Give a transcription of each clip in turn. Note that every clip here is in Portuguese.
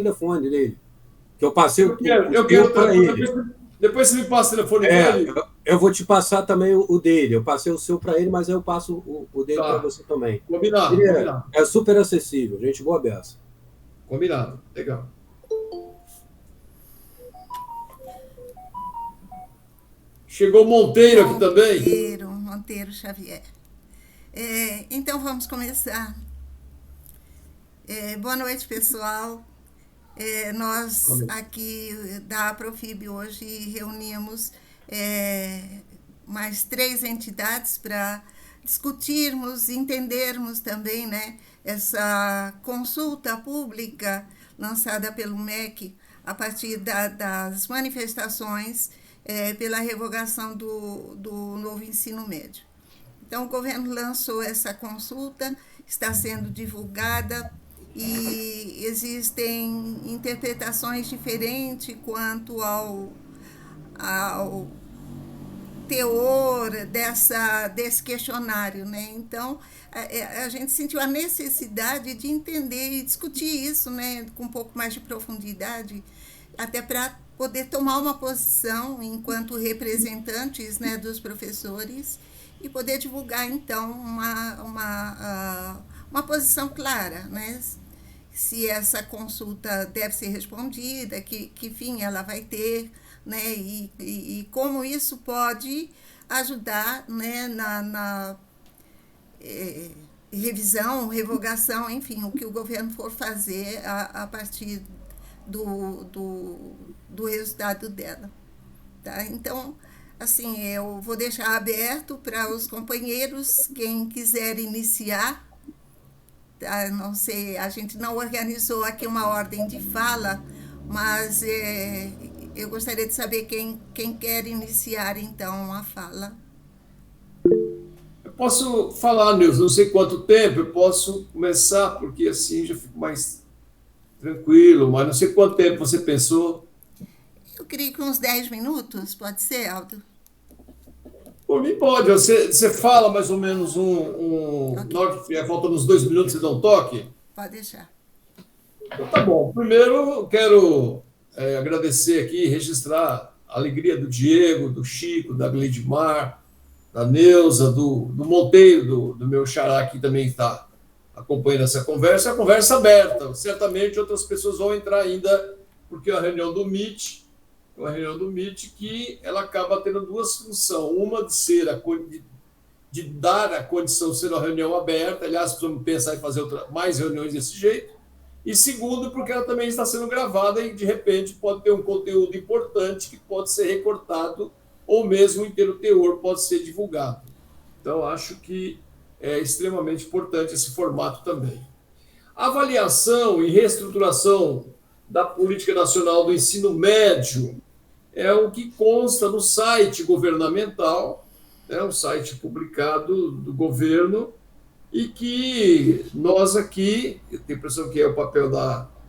telefone dele, que eu passei Eu quero, o eu quero seu o para telefone. ele. Depois você me passa o telefone dele. Eu vou te passar também o dele. Eu passei o seu para ele, mas eu passo o dele para Tá. você também. Combinado, Ele combinado. é super acessível, gente boa beça. Combinado. Legal. Chegou o Monteiro aqui também. Monteiro Xavier. Então vamos começar. Boa noite, pessoal. Nós aqui da Profib hoje reunimos mais 3 entidades para discutirmos, entendermos também, né, essa consulta pública lançada pelo MEC a partir das manifestações pela revogação do novo ensino médio. Então, o governo lançou essa consulta, está sendo divulgada e existem interpretações diferentes quanto ao teor desse questionário, né? Então, a gente sentiu a necessidade de entender e discutir isso, né, com um pouco mais de profundidade, até para poder tomar uma posição enquanto representantes, né, dos professores e poder divulgar, então, uma posição clara, né? Se essa consulta deve ser respondida, que fim ela vai ter, né? E como isso pode ajudar, né, na revisão, revogação, enfim, o que o governo for fazer a partir do resultado dela. Tá? Então, assim, eu vou deixar aberto para os companheiros, quem quiser iniciar. Tá? Não sei, a gente não organizou aqui uma ordem de fala, mas eu gostaria de saber quem quer iniciar, então, a fala. Eu posso falar, Nilson, não sei quanto tempo, eu posso começar, porque assim já fico mais tranquilo, mas não sei quanto tempo você pensou. Eu creio que uns 10 minutos, pode ser, Aldo? Por mim pode, você fala mais ou menos na hora que estiver faltando uns 2 minutos, você dá um toque? Pode deixar. Então tá bom. Primeiro, eu quero agradecer aqui, registrar a alegria do Diego, do Chico, da Gleidmar, da Neuza, do Monteiro, do meu xará que também está acompanhando essa conversa. É uma conversa aberta. Certamente outras pessoas vão entrar ainda, porque é a reunião do MIT, que ela acaba tendo duas funções. Uma de ser de dar a condição de ser uma reunião aberta. Aliás, precisamos pensar em fazer mais reuniões desse jeito. E segundo, porque ela também está sendo gravada e, de repente, pode ter um conteúdo importante que pode ser recortado ou mesmo o inteiro teor pode ser divulgado. Então, acho que é extremamente importante esse formato também. A avaliação e reestruturação da política nacional do ensino médio é o que consta no site governamental, um site publicado do governo, e que nós aqui, eu tenho a impressão que é o papel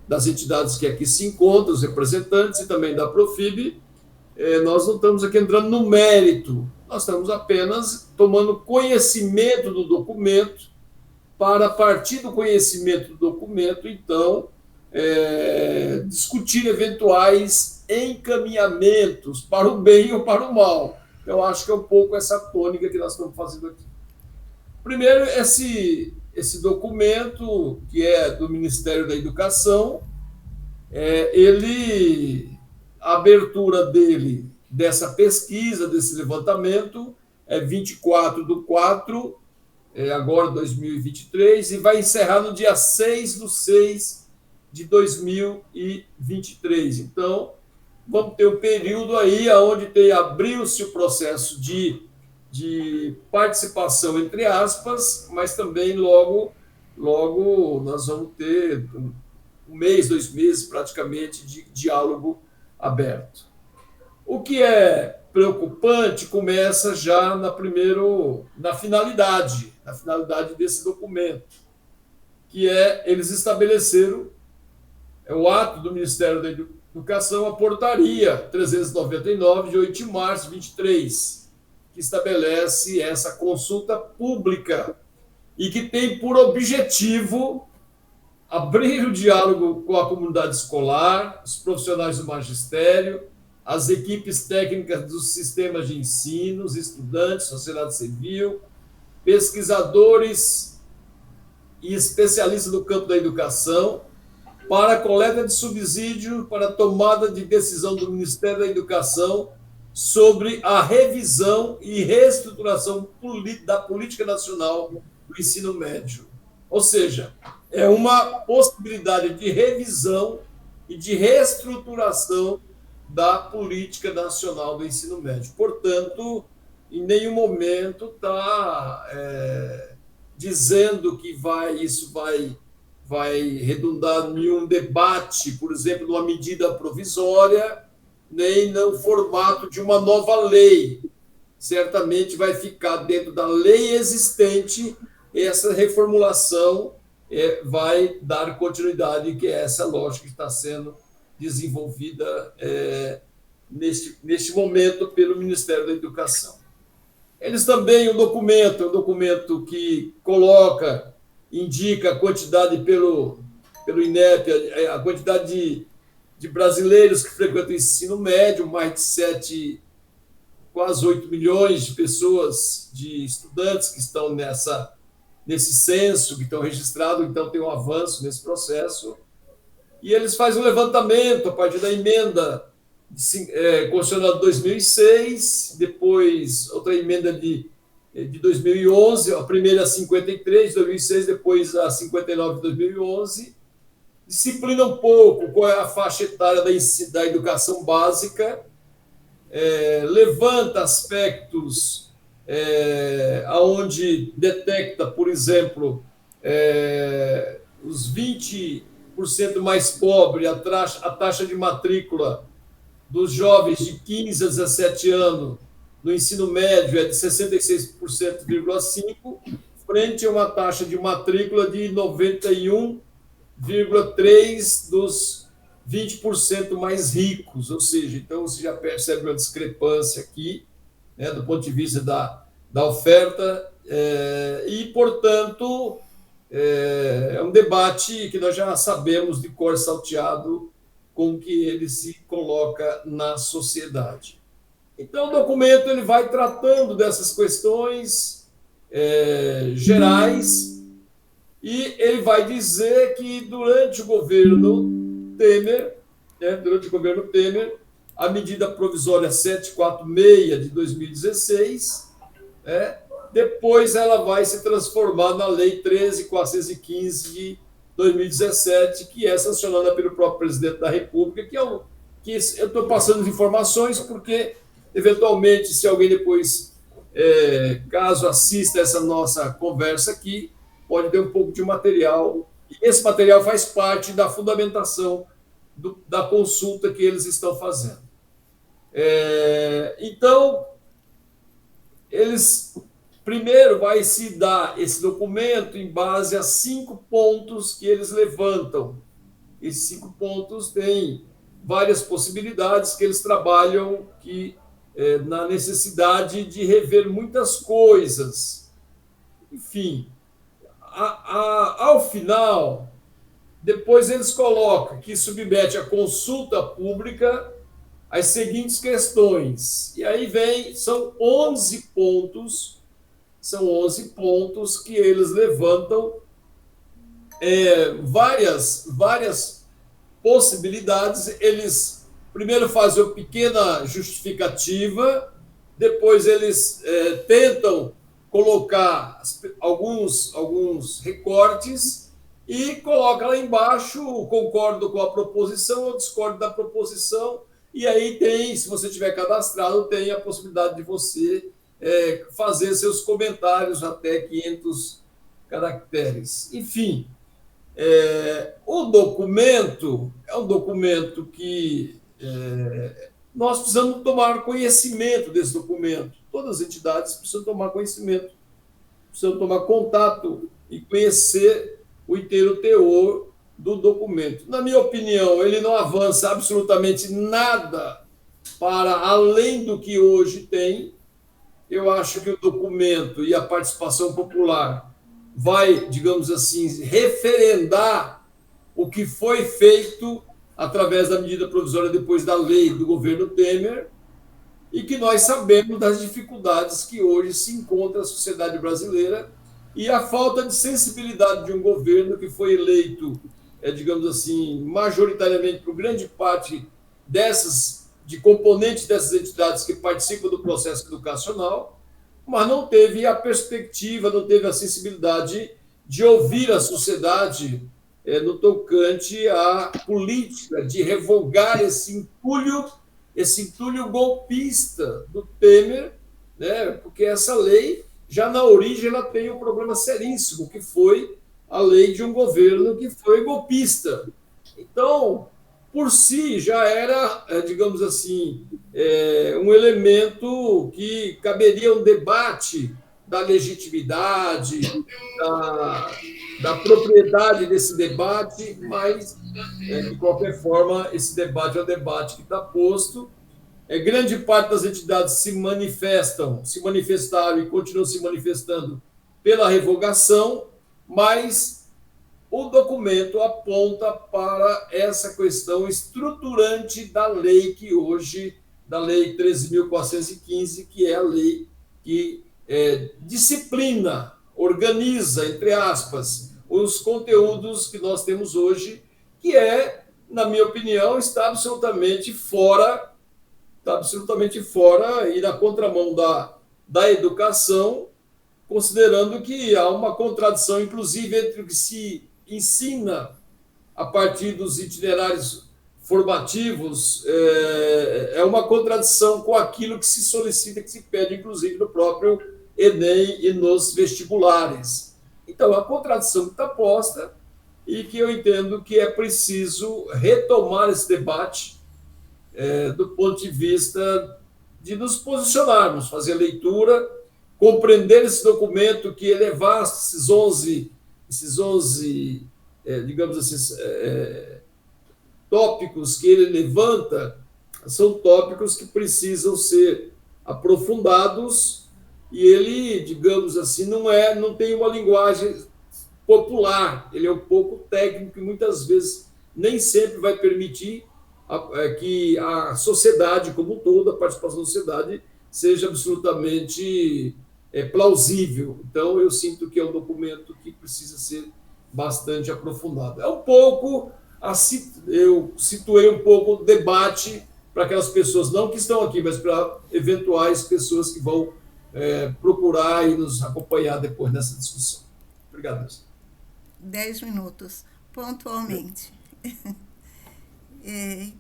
das entidades que aqui se encontram, os representantes, e também da Profib, nós não estamos aqui entrando no mérito, nós estamos apenas tomando conhecimento do documento, para, a partir do conhecimento do documento, então, discutir eventuais encaminhamentos para o bem ou para o mal. Eu acho que é um pouco essa tônica que nós estamos fazendo aqui. Primeiro, esse documento, que é do Ministério da Educação, a abertura dessa pesquisa, desse levantamento, é 24/4, agora 2023, e vai encerrar no dia 6/6 de 2023. Então, vamos ter um período aí onde abriu-se o processo de participação, entre aspas, mas também logo nós vamos ter um mês, 2 meses praticamente de diálogo aberto. O que é preocupante começa já na finalidade desse documento, que eles estabeleceram o ato do Ministério da Educação, a portaria 399 de 8 de março de 23, que estabelece essa consulta pública e que tem por objetivo abrir o diálogo com a comunidade escolar, os profissionais do magistério, as equipes técnicas dos sistemas de ensino, os estudantes, sociedade civil, pesquisadores e especialistas do campo da educação, para a coleta de subsídio para a tomada de decisão do Ministério da Educação sobre a revisão e reestruturação da política nacional do ensino médio. Ou seja, é uma possibilidade de revisão e de reestruturação da política nacional do ensino médio. Portanto, em nenhum momento está dizendo que isso vai redundar em um debate, por exemplo, numa medida provisória, nem no formato de uma nova lei. Certamente vai ficar dentro da lei existente, essa reformulação vai dar continuidade, que é essa lógica que está sendo desenvolvida neste momento pelo Ministério da Educação. Eles também, um documento que indica a quantidade pelo INEP, a quantidade de brasileiros que frequentam o ensino médio, mais de 7, quase 8 milhões de pessoas, de estudantes que estão nesse censo, que estão registrados, então tem um avanço nesse processo. E eles fazem um levantamento a partir da emenda constitucional de 2006, depois outra emenda de 2011, a primeira a 53 de 2006, depois a 59 de 2011, disciplina um pouco qual é a faixa etária da educação básica, levanta aspectos aonde detecta, por exemplo, os 20% mais pobres, a taxa de matrícula dos jovens de 15 a 17 anos no ensino médio é de 66,5%, frente a uma taxa de matrícula de 91,3% dos 20% mais ricos. Ou seja, então você já percebe uma discrepância aqui, né, do ponto de vista da oferta, e, portanto, é um debate que nós já sabemos de cor salteado com que ele se coloca na sociedade. Então, o documento ele vai tratando dessas questões gerais e ele vai dizer que durante o governo Temer, a medida provisória 746 de 2016, depois ela vai se transformar na Lei 13.415 de 2017, que é sancionada pelo próprio presidente da República, que eu estou passando as informações porque, eventualmente, se alguém depois, caso assista essa nossa conversa aqui, pode ter um pouco de material, e esse material faz parte da fundamentação da consulta que eles estão fazendo. Então, primeiro vai se dar esse documento em base a 5 pontos que eles levantam. Esses 5 pontos têm várias possibilidades que eles trabalham na necessidade de rever muitas coisas. Enfim, ao final, depois eles colocam que submete à consulta pública as seguintes questões. E aí são 11 pontos que eles levantam, várias possibilidades. Eles primeiro fazem uma pequena justificativa, depois eles tentam colocar alguns recortes e coloca lá embaixo: concordo com a proposição ou discordo da proposição. E aí se você tiver cadastrado, tem a possibilidade de você fazer seus comentários até 500 caracteres. Enfim, o documento é um documento que nós precisamos tomar conhecimento desse documento. Todas as entidades precisam tomar conhecimento, precisam tomar contato e conhecer o inteiro teor do documento. Na minha opinião, ele não avança absolutamente nada para além do que hoje tem. Eu acho que o documento e a participação popular vai, digamos assim, referendar o que foi feito através da medida provisória depois da lei do governo Temer, e que nós sabemos das dificuldades que hoje se encontra a sociedade brasileira e a falta de sensibilidade de um governo que foi eleito, digamos assim, majoritariamente por grande parte de componentes dessas entidades que participam do processo educacional, mas não teve a perspectiva, não teve a sensibilidade de ouvir a sociedade no tocante à política de revogar esse entulho golpista do Temer, né? Porque essa lei, já na origem, ela tem um problema seríssimo, que foi a lei de um governo que foi golpista. Então, por si, já era, digamos assim, um elemento que caberia um debate da legitimidade, da propriedade desse debate, mas, de qualquer forma, esse debate é um debate que está posto. Grande parte das entidades se manifestaram e continuam se manifestando pela revogação, mas o documento aponta para essa questão estruturante da lei da Lei 13.415, que é a lei que disciplina, organiza, entre aspas, os conteúdos que nós temos hoje, que na minha opinião, está absolutamente fora e na contramão da educação, considerando que há uma contradição, inclusive, entre o que se ensina a partir dos itinerários formativos, é uma contradição com aquilo que se solicita, que se pede, inclusive, no próprio Enem e nos vestibulares. Então, a contradição que está posta e que eu entendo que é preciso retomar esse debate do ponto de vista de nos posicionarmos, fazer leitura, compreender esse documento, que elevar esses 11 digamos assim, tópicos que ele levanta, são tópicos que precisam ser aprofundados, e ele, digamos assim, não tem uma linguagem popular, ele é um pouco técnico e muitas vezes nem sempre vai permitir que a sociedade como um todo, a participação da sociedade, seja absolutamente plausível. Então, eu sinto que é um documento que precisa ser bastante aprofundado. Eu situei um pouco o debate para aquelas pessoas, não que estão aqui, mas para eventuais pessoas que vão procurar e nos acompanhar depois dessa discussão. Obrigado. 10 minutos, pontualmente.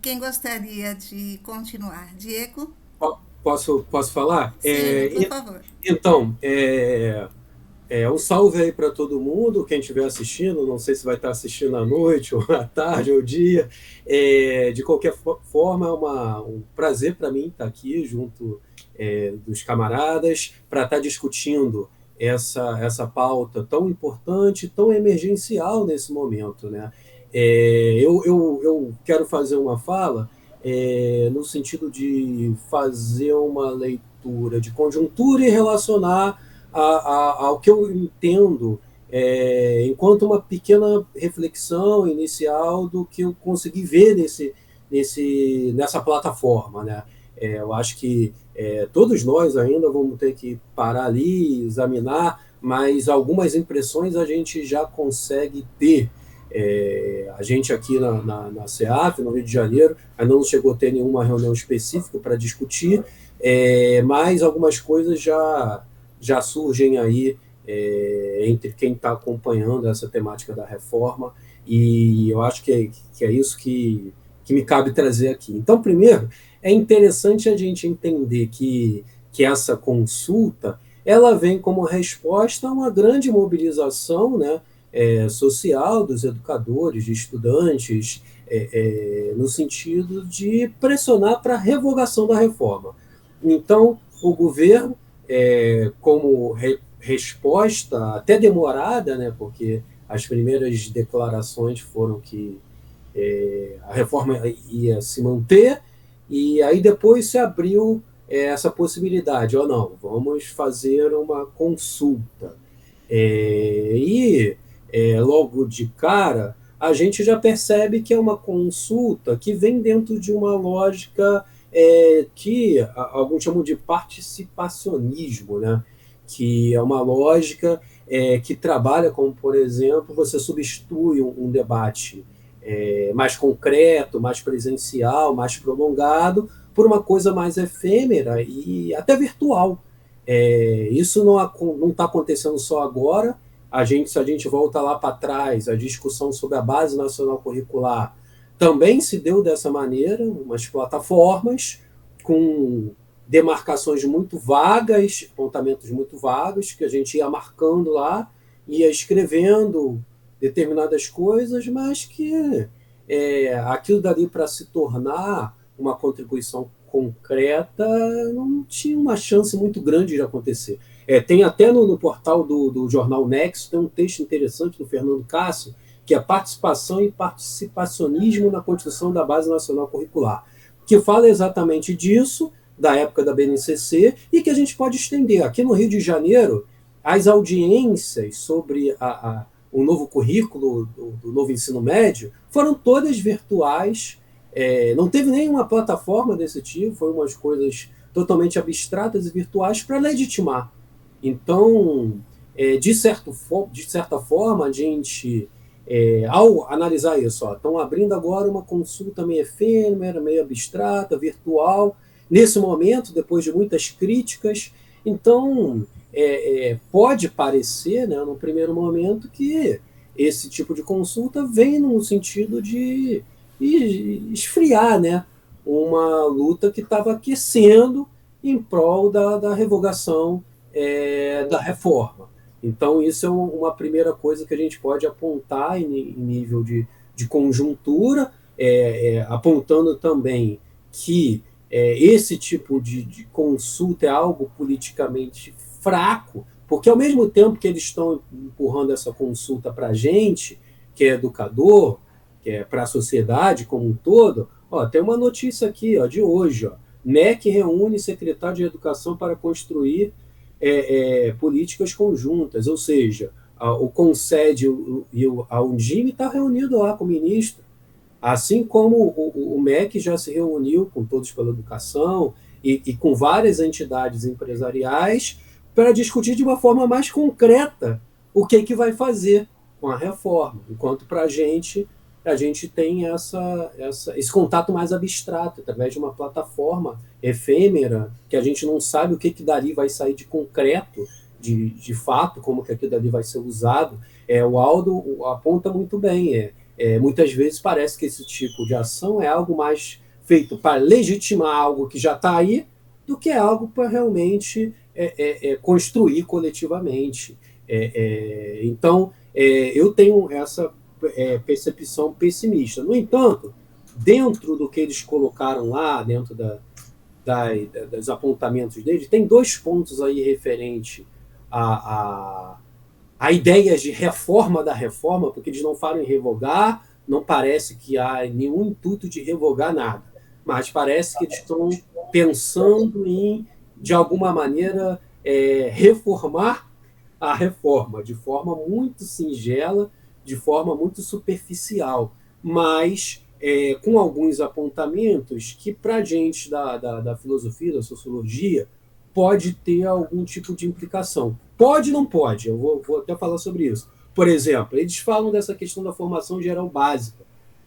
Quem gostaria de continuar? Diego? Posso falar? Sim, por favor. Então, um salve aí para todo mundo, quem estiver assistindo, não sei se vai estar assistindo à noite, ou à tarde, ou dia. De qualquer forma, é um prazer para mim estar aqui junto dos camaradas, para estar discutindo essa pauta tão importante, tão emergencial nesse momento, né? Eu quero fazer uma fala no sentido de fazer uma leitura de conjuntura e relacionar ao que eu entendo enquanto uma pequena reflexão inicial do que eu consegui ver nessa plataforma, né? Eu acho que todos nós ainda vamos ter que parar ali, examinar, mas algumas impressões a gente já consegue ter. A gente aqui na CEAF, no Rio de Janeiro, ainda não chegou a ter nenhuma reunião específica para discutir, mas algumas coisas já surgem aí entre quem está acompanhando essa temática da reforma, e eu acho que é isso que me cabe trazer aqui. Então, primeiro, é interessante a gente entender que essa consulta ela vem como resposta a uma grande mobilização, né, social dos educadores, de estudantes, no sentido de pressionar para a revogação da reforma. Então, o governo, como resposta até demorada, né, porque as primeiras declarações foram que a reforma ia se manter, e aí depois se abriu essa possibilidade, não, vamos fazer uma consulta. E logo de cara, a gente já percebe que é uma consulta que vem dentro de uma lógica que alguns chamam de participacionismo, né? Que é uma lógica que trabalha como, por exemplo, você substitui um debate mais concreto, mais presencial, mais prolongado, por uma coisa mais efêmera e até virtual. Isso não está acontecendo só agora. Se a gente volta lá para trás, a discussão sobre a Base Nacional Curricular também se deu dessa maneira, umas plataformas com demarcações muito vagas, apontamentos muito vagos, que a gente ia marcando lá, ia escrevendo determinadas coisas, mas que aquilo dali para se tornar uma contribuição concreta não tinha uma chance muito grande de acontecer. Tem até no portal do Jornal Nexo, tem um texto interessante do Fernando Cássio, que é Participação e Participacionismo na Construção da Base Nacional Curricular, que fala exatamente disso, da época da BNCC, e que a gente pode estender. Aqui no Rio de Janeiro, as audiências sobre o novo currículo do novo ensino médio foram todas virtuais. Não teve nenhuma plataforma desse tipo, foram umas coisas totalmente abstratas e virtuais para legitimar. Então, de certa forma, a gente, ao analisar isso, estão abrindo agora uma consulta meio efêmera, meio abstrata, virtual, nesse momento, depois de muitas críticas. Então, pode parecer, né, no primeiro momento, que esse tipo de consulta vem no sentido de esfriar, né, uma luta que estava aquecendo em prol da revogação da reforma. Então, isso é uma primeira coisa que a gente pode apontar em nível de conjuntura, apontando também que esse tipo de consulta é algo politicamente fraco, porque ao mesmo tempo que eles estão empurrando essa consulta para a gente, que é educador, que é para a sociedade como um todo, tem uma notícia aqui de hoje. MEC reúne secretário de Educação para construir políticas conjuntas, ou seja, o CONSED e a Undime está reunido lá com o ministro, assim como o MEC já se reuniu com Todos pela Educação e com várias entidades empresariais para discutir de uma forma mais concreta o que vai fazer com a reforma, enquanto para a gente tem esse contato mais abstrato, através de uma plataforma efêmera, que a gente não sabe o que dali vai sair de concreto, de fato, como que aquilo dali vai ser usado. O Aldo aponta muito bem, muitas vezes parece que esse tipo de ação é algo mais feito para legitimar algo que já está aí, do que algo para realmente construir coletivamente. Então, eu tenho essa percepção pessimista. No entanto, dentro do que eles colocaram lá, dentro dos apontamentos deles, tem 2 pontos aí referente a ideias de reforma da reforma, porque eles não falam em revogar, não parece que há nenhum intuito de revogar nada, mas parece que eles estão pensando em, de alguma maneira, reformar a reforma de forma muito singela, de forma muito superficial, mas com alguns apontamentos que, para a gente da filosofia, da sociologia, pode ter algum tipo de implicação. Pode ou não pode? Eu vou até falar sobre isso. Por exemplo, eles falam dessa questão da formação geral básica,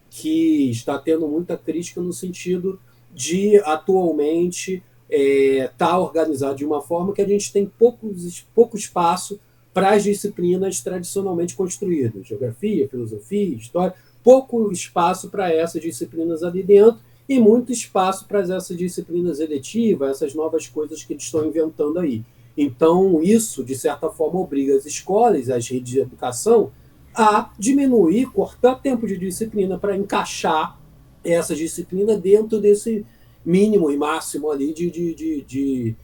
que está tendo muita crítica no sentido de, atualmente, está organizado de uma forma que a gente tem pouco espaço para as disciplinas tradicionalmente construídas, geografia, filosofia, história, pouco espaço para essas disciplinas ali dentro e muito espaço para essas disciplinas eletivas, essas novas coisas que eles estão inventando aí. Então, isso, de certa forma, obriga as escolas, as redes de educação, a diminuir, cortar tempo de disciplina para encaixar essa disciplina dentro desse mínimo e máximo ali de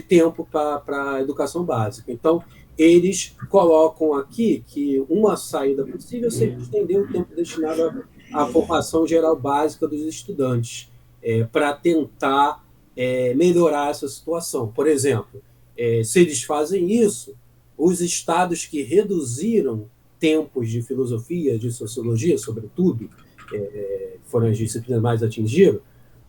tempo para a educação básica. Então, eles colocam aqui que uma saída possível seria estender o tempo destinado à formação geral básica dos estudantes, para tentar melhorar essa situação. Por exemplo, se eles fazem isso, os estados que reduziram tempos de filosofia, de sociologia, sobretudo, foram as disciplinas mais atingidas,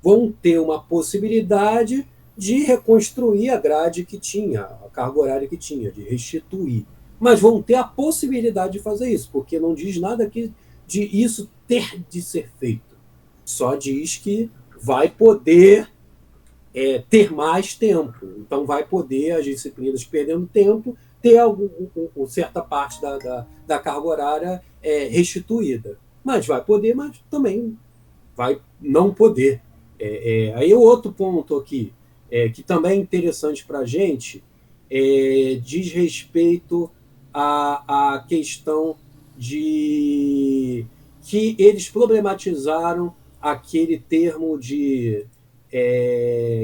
vão ter uma possibilidade de reconstruir a grade que tinha, a carga horária que tinha, de restituir. Mas vão ter a possibilidade de fazer isso, porque não diz nada aqui de isso ter de ser feito. Só diz que vai poder ter mais tempo. Então, vai poder as disciplinas perdendo tempo ter certa parte da carga horária restituída. Mas vai poder, mas também vai não poder. Aí o outro ponto aqui, que também é interessante para a gente, diz respeito à questão de que eles problematizaram aquele termo de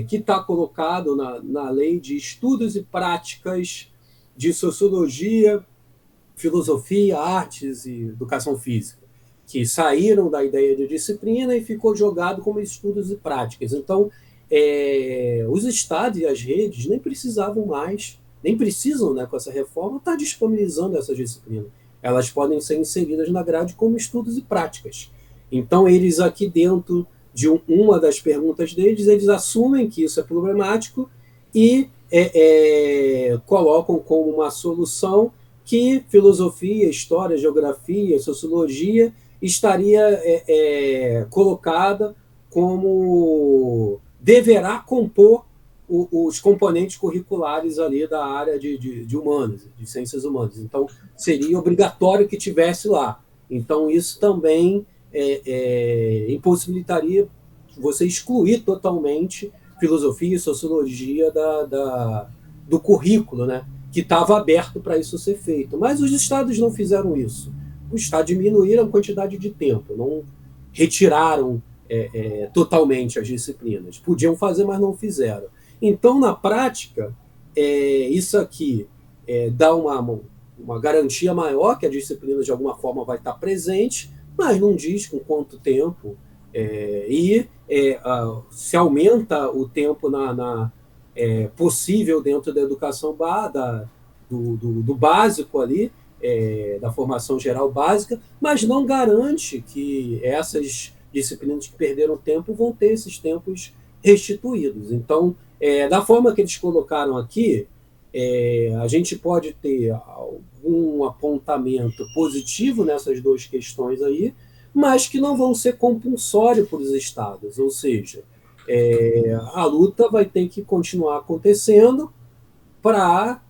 que está colocado na lei de estudos e práticas de sociologia, filosofia, artes e educação física, que saíram da ideia de disciplina e ficou jogado como estudos e práticas. Então, os estados e as redes nem precisavam mais, nem precisam, né, com essa reforma, estar disponibilizando essas disciplinas. Elas podem ser inseridas na grade como estudos e práticas. Então, eles aqui dentro de uma das perguntas deles, eles assumem que isso é problemático e colocam como uma solução que filosofia, história, geografia, sociologia estaria colocada como deverá compor os componentes curriculares ali da área de humanas, de ciências humanas. Então, seria obrigatório que tivesse lá. Então, isso também impossibilitaria você excluir totalmente filosofia e sociologia do currículo, né, que estava aberto para isso ser feito. Mas os estados não fizeram isso. Os estados diminuíram a quantidade de tempo, não retiraram totalmente as disciplinas. Podiam fazer, mas não fizeram. Então, na prática, isso aqui dá uma garantia maior que a disciplina, de alguma forma, vai estar presente, mas não diz com quanto tempo, se aumenta o tempo possível dentro da educação do básico ali, da formação geral básica, mas não garante que essas disciplinas que perderam tempo vão ter esses tempos restituídos. Então, da forma que eles colocaram aqui, a gente pode ter algum apontamento positivo nessas duas questões aí, mas que não vão ser compulsórios para os estados, ou seja, a luta vai ter que continuar acontecendo para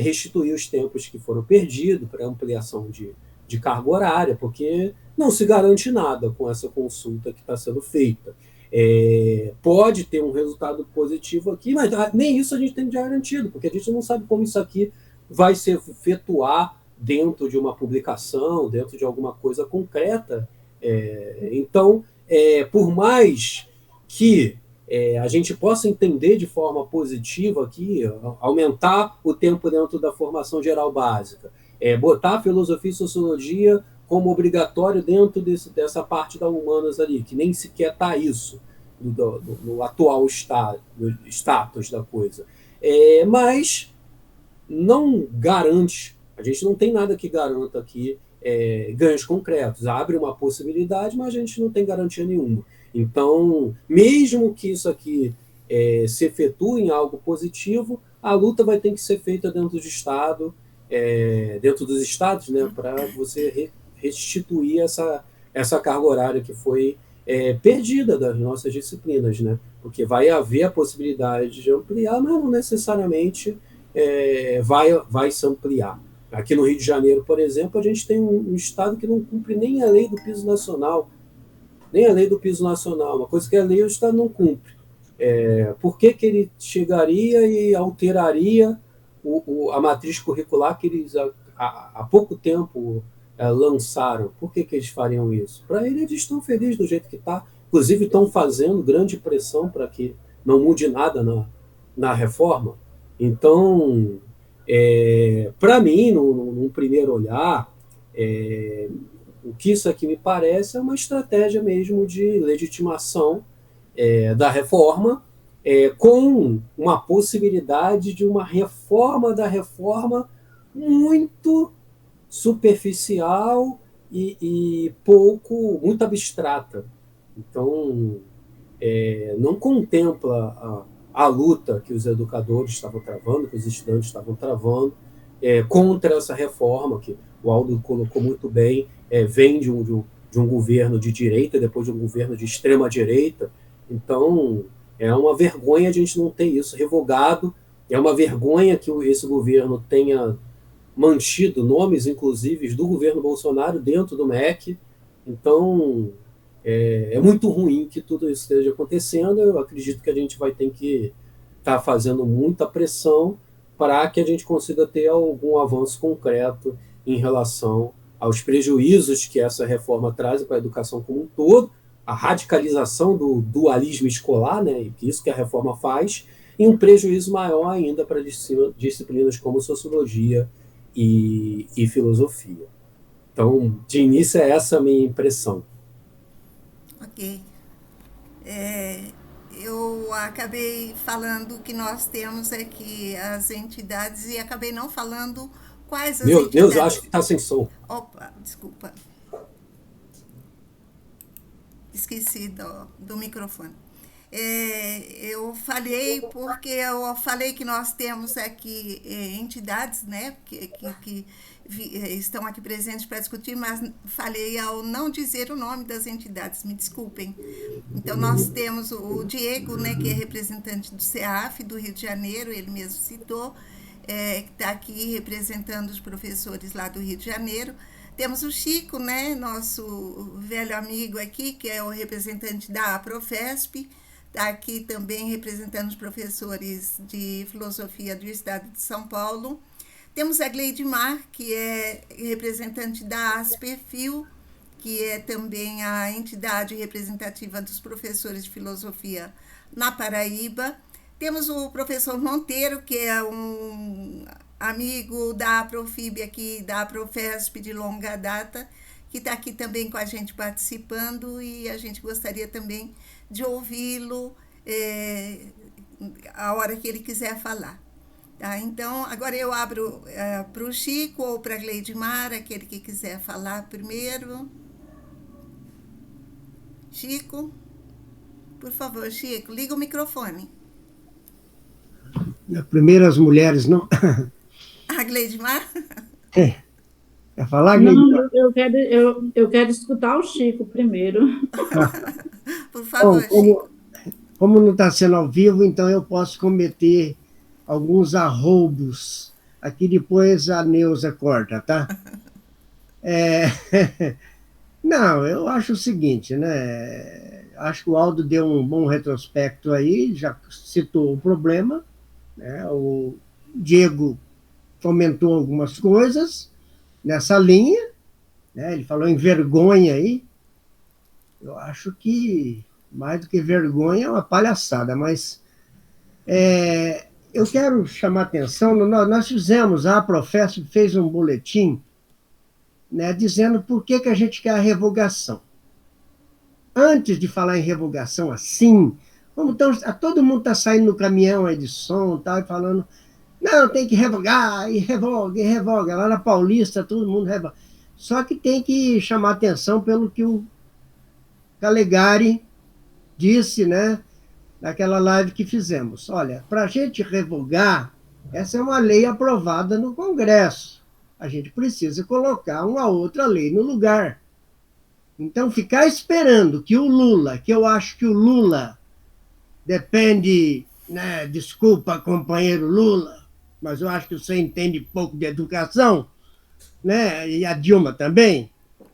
restituir os tempos que foram perdidos, para ampliação de carga horária, porque não se garante nada com essa consulta que está sendo feita. Pode ter um resultado positivo aqui, mas nem isso a gente tem garantido, porque a gente não sabe como isso aqui vai se efetuar dentro de uma publicação, dentro de alguma coisa concreta. Então, por mais que a gente possa entender de forma positiva aqui, aumentar o tempo dentro da formação geral básica, botar filosofia e sociologia como obrigatório dentro dessa parte da humanas ali, que nem sequer está isso no atual status da coisa. Mas não garante, a gente não tem nada que garanta aqui ganhos concretos. Abre uma possibilidade, mas a gente não tem garantia nenhuma. Então, mesmo que isso aqui se efetue em algo positivo, a luta vai ter que ser feita dentro do Estado, dentro dos estados, né, para você restituir essa carga horária que foi perdida das nossas disciplinas, né? Porque vai haver a possibilidade de ampliar, mas não necessariamente vai se ampliar. Aqui no Rio de Janeiro, por exemplo, a gente tem um estado que não cumpre nem a lei do piso nacional, uma coisa que a lei o estado não cumpre. Por que ele chegaria e alteraria a matriz curricular que eles há pouco tempo lançaram? Por que eles fariam isso? Para eles estão felizes do jeito que está, inclusive estão fazendo grande pressão para que não mude nada na reforma. Então, para mim, num primeiro olhar, o que isso aqui me parece é uma estratégia mesmo de legitimação da reforma, com uma possibilidade de uma reforma da reforma muito superficial e muito abstrata. Então, não contempla a luta que os educadores estavam travando, que os estudantes estavam travando, contra essa reforma, que o Aldo colocou muito bem, vem de um governo de direita, depois de um governo de extrema-direita. Então, é uma vergonha a gente não ter isso revogado, é uma vergonha que esse governo tenha mantido nomes, inclusive, do governo Bolsonaro dentro do MEC. Então, é muito ruim que tudo isso esteja acontecendo. Eu acredito que a gente vai ter que estar fazendo muita pressão para que a gente consiga ter algum avanço concreto em relação aos prejuízos que essa reforma traz para a educação como um todo, a radicalização do dualismo escolar, né, que isso que a reforma faz, e um prejuízo maior ainda para disciplinas como sociologia e filosofia. Então, de início, é essa a minha impressão. Ok. Eu acabei falando que nós temos aqui as entidades e acabei não falando quais as Meu Deus, eu entidades. acho que está sem som. Opa, desculpa. Esqueci do microfone. Eu falei porque eu falei que nós temos aqui entidades, né, que estão aqui presentes para discutir, mas falei ao não dizer o nome das entidades, me desculpem. Então, nós temos o Diego, né, que é representante do CEAF, do Rio de Janeiro, ele mesmo citou, que está aqui representando os professores lá do Rio de Janeiro. Temos o Chico, né, nosso velho amigo aqui, que é o representante da Aprofesp, está aqui também representando os professores de filosofia do Estado de São Paulo. Temos a Gleidmar, que é representante da Asperfil, que é também a entidade representativa dos professores de filosofia na Paraíba. Temos o professor Monteiro, que é um amigo da Aprofib aqui, da Aprofesp de longa data, que está aqui também com a gente participando, e a gente gostaria também de ouvi-lo a hora que ele quiser falar. Tá? Então, agora eu abro para o Chico ou para a Gleidmar, aquele que quiser falar primeiro. Chico, por favor, Chico, liga o microfone. Primeiro as mulheres, não? A Gleidmar? Quer falar, Não, Gleidmar? eu quero escutar o Chico primeiro. Por favor, Bom, Chico. como não está sendo ao vivo, então eu posso cometer alguns arroubos. Aqui depois a Neuza corta, tá? Não, eu acho o seguinte, né? Acho que o Aldo deu um bom retrospecto aí, já citou o problema, né? O Diego comentou algumas coisas nessa linha, né? Ele falou em vergonha aí. Eu acho que mais do que vergonha é uma palhaçada, mas eu quero chamar a atenção. Nós fizemos, a Profesp fez um boletim, né, dizendo por que a gente quer a revogação. Antes de falar em revogação assim, todo mundo está saindo no caminhão aí de som e falando, não, tem que revogar, e revoga. Lá na Paulista, todo mundo revoga. Só que tem que chamar atenção pelo que o Calegari disse, né, naquela live que fizemos. Olha, para a gente revogar, essa é uma lei aprovada no Congresso. A gente precisa colocar uma outra lei no lugar. Então, ficar esperando que o Lula, que eu acho que o Lula depende, né, desculpa, companheiro Lula, mas eu acho que você entende pouco de educação, né, e a Dilma também,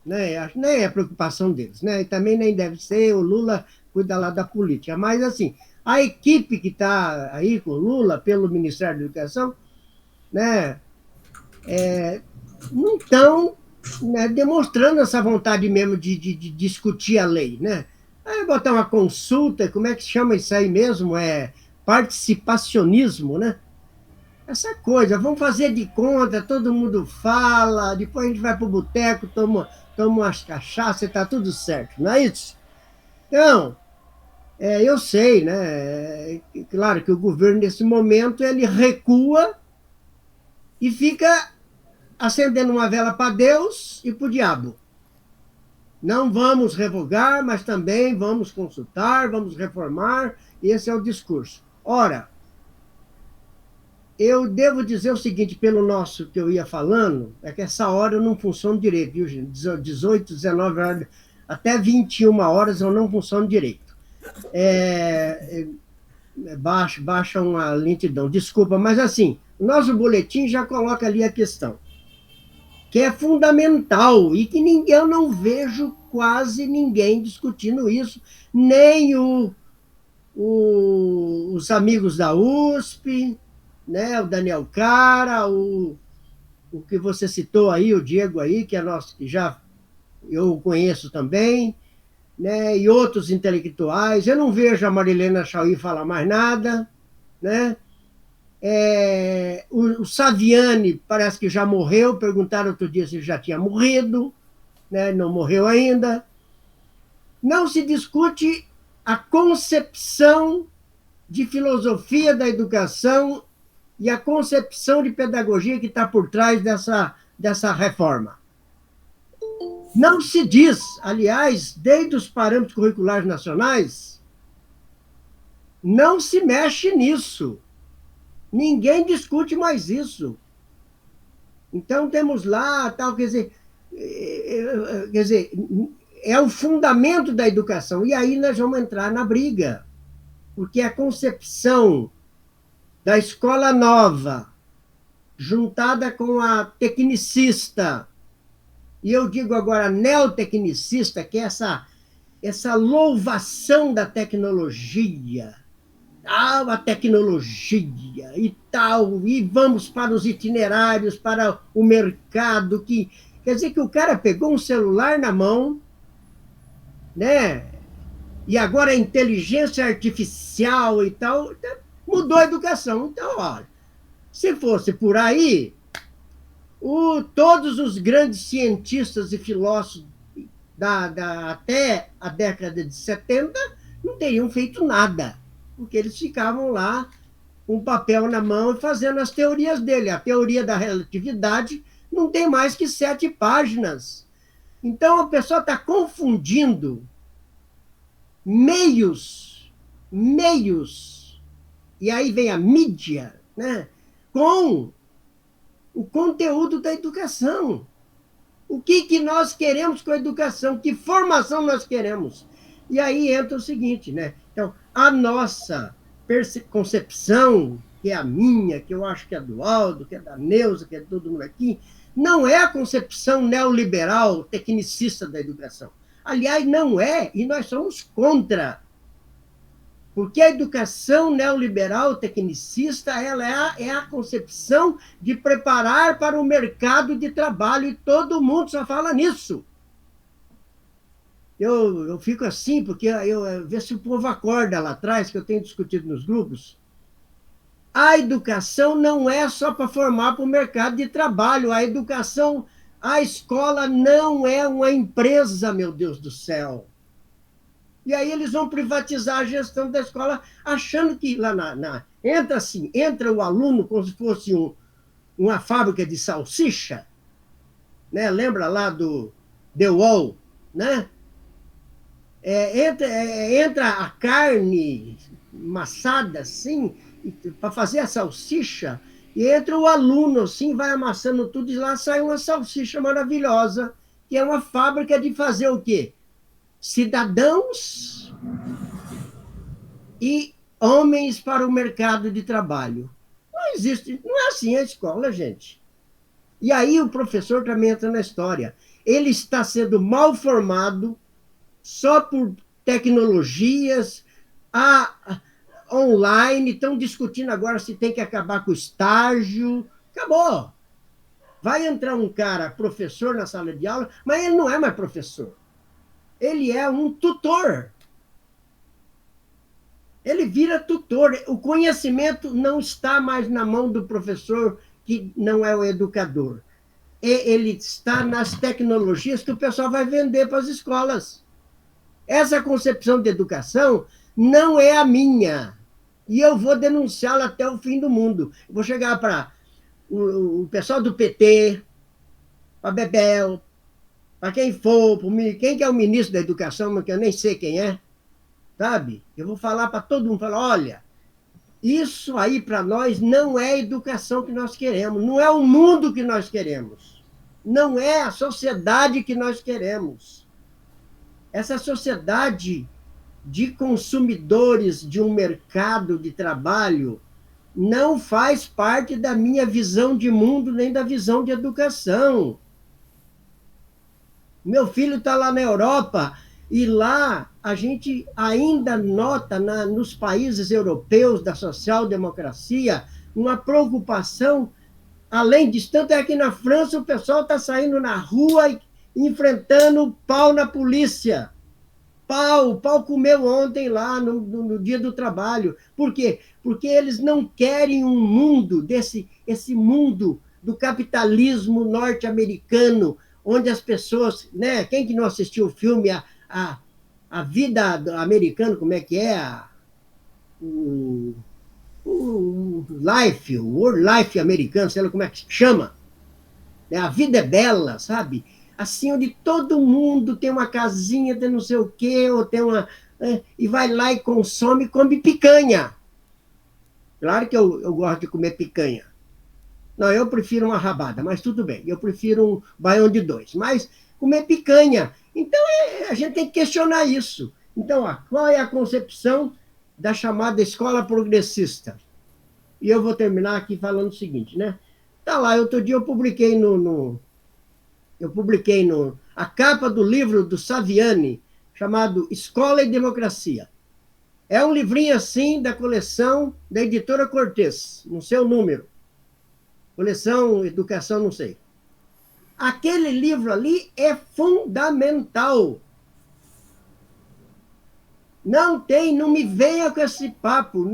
né, acho nem é preocupação deles, né, e também nem deve ser, o Lula cuida lá da política, mas assim, a equipe que está aí com o Lula, pelo Ministério da Educação, né, não estão, né, demonstrando essa vontade mesmo de discutir a lei, né? Aí botar uma consulta, como é que chama isso aí mesmo? Participacionismo, né? Essa coisa, vamos fazer de conta, todo mundo fala, depois a gente vai para o boteco, toma umas cachaças e está tudo certo, não é isso? Então, eu sei, né? Claro que o governo, nesse momento, ele recua e fica acendendo uma vela para Deus e para o diabo. Não vamos revogar, mas também vamos consultar, vamos reformar. Esse é o discurso. Ora, eu devo dizer o seguinte, pelo nosso que eu ia falando, é que essa hora eu não funciono direito, viu, gente? 18, 19 horas, até 21 horas eu não funciono direito. Baixa uma lentidão, desculpa, mas assim, o nosso boletim já coloca ali a questão, que é fundamental e que eu não vejo quase ninguém discutindo isso, nem os amigos da USP, né, o Daniel Cara, o que você citou aí, o Diego aí, que é nosso, que já eu conheço também, né, e outros intelectuais. Eu não vejo a Marilena Chauí falar mais nada, né? O Saviani parece que já morreu, perguntaram outro dia se ele já tinha morrido, né? Não morreu ainda. Não se discute a concepção de filosofia da educação e a concepção de pedagogia que está por trás dessa reforma. Não se diz, aliás, desde os parâmetros curriculares nacionais, não se mexe nisso. Ninguém discute mais isso. Então, temos lá, tal, quer dizer, é o fundamento da educação. E aí nós vamos entrar na briga, porque a concepção da escola nova, juntada com a tecnicista, e eu digo agora neotecnicista, que é essa louvação da tecnologia, a tecnologia e tal, e vamos para os itinerários, para o mercado, que quer dizer que o cara pegou um celular na mão, né? E agora a inteligência artificial e tal, mudou a educação. Então, olha, se fosse por aí, todos os grandes cientistas e filósofos até a década de 70 não teriam feito nada, porque eles ficavam lá com um papel na mão e fazendo as teorias dele. A teoria da relatividade não tem mais que 7 páginas. Então, a pessoa está confundindo meios, e aí vem a mídia, né, com o conteúdo da educação. O que nós queremos com a educação? Que formação nós queremos? E aí entra o seguinte, né? Então, a nossa concepção, que é a minha, que eu acho que é do Aldo, que é da Neuza, que é de todo mundo aqui, não é a concepção neoliberal, tecnicista da educação. Aliás, não é, e nós somos contra. Porque a educação neoliberal tecnicista ela é a concepção de preparar para o mercado de trabalho, e todo mundo só fala nisso. Eu fico assim, porque eu vejo se o povo acorda lá atrás, que eu tenho discutido nos grupos. A educação não é só para formar para o mercado de trabalho. A escola não é uma empresa, meu Deus do céu. E aí eles vão privatizar a gestão da escola, achando que lá entra o aluno como se fosse uma fábrica de salsicha, né? Lembra lá do The Wall, né? Entra a carne amassada assim, para fazer a salsicha, e entra o aluno assim, vai amassando tudo, e lá sai uma salsicha maravilhosa, que é uma fábrica de fazer o quê? Cidadãos e homens para o mercado de trabalho. Não existe, não é assim a escola, gente. E aí o professor também entra na história. Ele está sendo mal formado só por tecnologias online, estão discutindo agora se tem que acabar com o estágio. Acabou. Vai entrar um cara, professor na sala de aula, mas ele não é mais professor. Ele é um tutor. Ele vira tutor. O conhecimento não está mais na mão do professor, que não é o educador. Ele está nas tecnologias que o pessoal vai vender para as escolas. Essa concepção de educação não é a minha. E eu vou denunciá-la até o fim do mundo. Eu vou chegar para o pessoal do PT, para Bebel, para quem for, quem que é o ministro da Educação, que eu nem sei quem é, sabe? Eu vou falar para todo mundo, falar, olha, isso aí para nós não é a educação que nós queremos, não é o mundo que nós queremos, não é a sociedade que nós queremos. Essa sociedade de consumidores de um mercado de trabalho não faz parte da minha visão de mundo, nem da visão de educação. Meu filho está lá na Europa, e lá a gente ainda nota nos países europeus da social-democracia uma preocupação, além disso, tanto é que na França o pessoal está saindo na rua e enfrentando pau na polícia. O pau comeu ontem lá no dia do trabalho. Por quê? Porque eles não querem um mundo esse mundo do capitalismo norte-americano, onde as pessoas, né? Quem que não assistiu o filme a vida americana, como é que é? O World Life americano, sei lá como é que se chama. A vida é bela, sabe? Assim, onde todo mundo tem uma casinha de não sei o quê, ou tem uma... e vai lá e come picanha. Claro que eu gosto de comer picanha. Não, eu prefiro uma rabada, mas tudo bem. Eu prefiro um baião de 2. Mas comer picanha. Então, a gente tem que questionar isso. Então, qual é a concepção da chamada escola progressista? E eu vou terminar aqui falando o seguinte, né? Tá lá, outro dia eu publiquei a capa do livro do Saviani, chamado Escola e Democracia. É um livrinho assim da coleção da editora Cortez, no seu número. Coleção Educação, não sei. Aquele livro ali é fundamental. Não me venha com esse papo,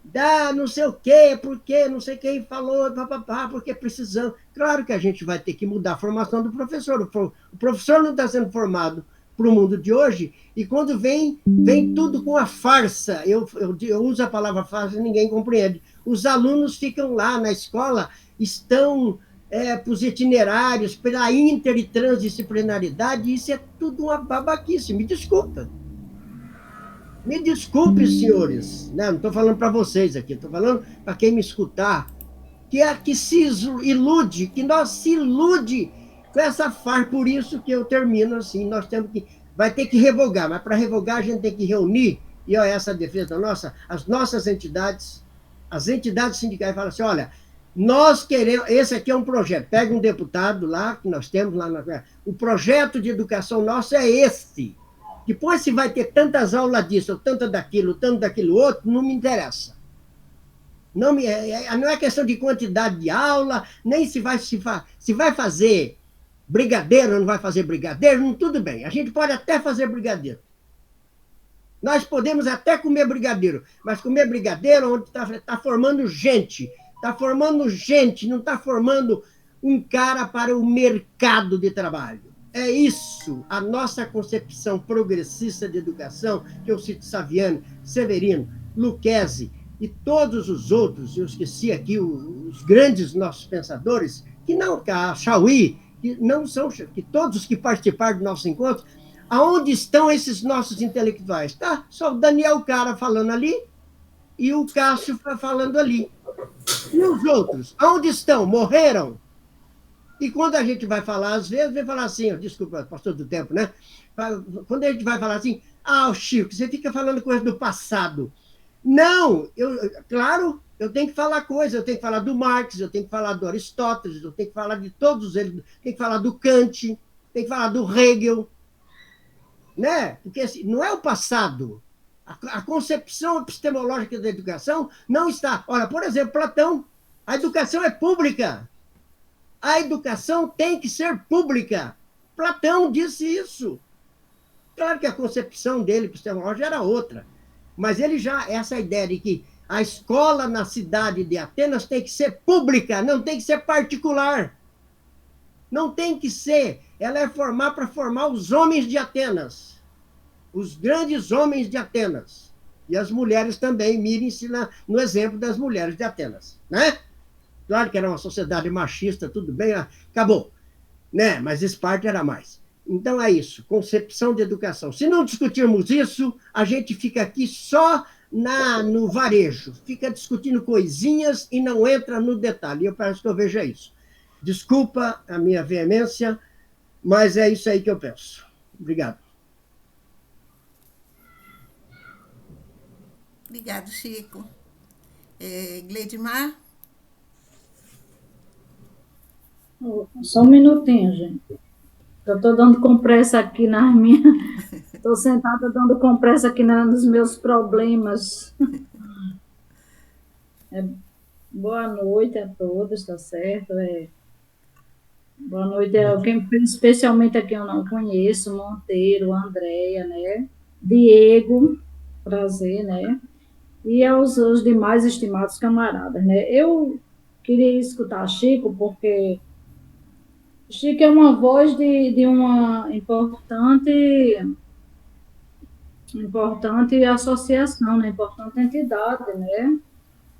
da não sei o quê, porque não sei quem falou, papapá, porque precisamos. Claro que a gente vai ter que mudar a formação do professor. O professor não está sendo formado para o mundo de hoje, e quando vem tudo com a farsa. Eu uso a palavra farsa e ninguém compreende. Os alunos ficam lá na escola, estão para os itinerários, pela inter e transdisciplinaridade, e isso é tudo uma babaquice, me desculpa. Me desculpe, senhores, não estou falando para vocês aqui, estou falando para quem me escutar, que se ilude, que nós se ilude com essa farsa. Por isso que eu termino assim, nós temos que, vai ter que revogar, mas para revogar a gente tem que reunir, e olha, essa defesa nossa, as nossas entidades, as entidades sindicais falam assim, olha, nós queremos, esse aqui é um projeto, pega um deputado lá, que nós temos lá, o projeto de educação nosso é esse. Depois, se vai ter tantas aulas disso, ou tanto daquilo outro, não me interessa. Não é questão de quantidade de aula, nem se vai fazer brigadeiro ou não vai fazer brigadeiro, tudo bem. A gente pode até fazer brigadeiro. Nós podemos até comer brigadeiro, mas comer brigadeiro onde está formando gente. Está formando gente, não está formando um cara para o mercado de trabalho. É isso, a nossa concepção progressista de educação, que eu cito Saviani, Severino, Lucchesi e todos os outros, eu esqueci aqui os grandes nossos pensadores, a Chauí, que todos os que participaram do nosso encontro, aonde estão esses nossos intelectuais? Tá? Só o Daniel Cara falando ali e o Cássio falando ali. E os outros? Aonde estão? Morreram? E quando a gente vai falar, às vezes, vai falar assim, desculpa, pastor do tempo, né? Quando a gente vai falar assim, Chico, você fica falando coisa do passado. Não, claro, eu tenho que falar coisa, eu tenho que falar do Marx, eu tenho que falar do Aristóteles, eu tenho que falar de todos eles, tenho que falar do Kant, tenho que falar do Hegel, né? Porque assim, não é o passado. A concepção epistemológica da educação não está... Olha, por exemplo, Platão, a educação é pública. A educação tem que ser pública. Platão disse isso. Claro que a concepção dele epistemológica era outra, mas ele essa ideia de que a escola na cidade de Atenas tem que ser pública, não tem que ser particular. Não tem que ser. Ela é para formar os homens de Atenas, os grandes homens de Atenas. E as mulheres também, mirem-se no exemplo das mulheres de Atenas, né? Claro que era uma sociedade machista, tudo bem, acabou, né? Mas Esparta era mais. Então é isso, concepção de educação. Se não discutirmos isso, a gente fica aqui só no varejo, fica discutindo coisinhas e não entra no detalhe. Eu parece que eu vejo isso. Desculpa a minha veemência, mas é isso aí que eu penso. Obrigado. Obrigado, Chico. Gleidmar? Só um minutinho, gente. Eu estou dando compressa aqui nas minhas. Estou sentada dando compressa aqui nos meus problemas. Boa noite a todos, tá certo? Boa noite, especialmente a quem eu não conheço, Monteiro, Andréia, né? Diego, prazer, né? E aos demais estimados camaradas, né? Eu queria escutar Chico, porque Chico é uma voz de uma importante associação, né? Importante entidade, né?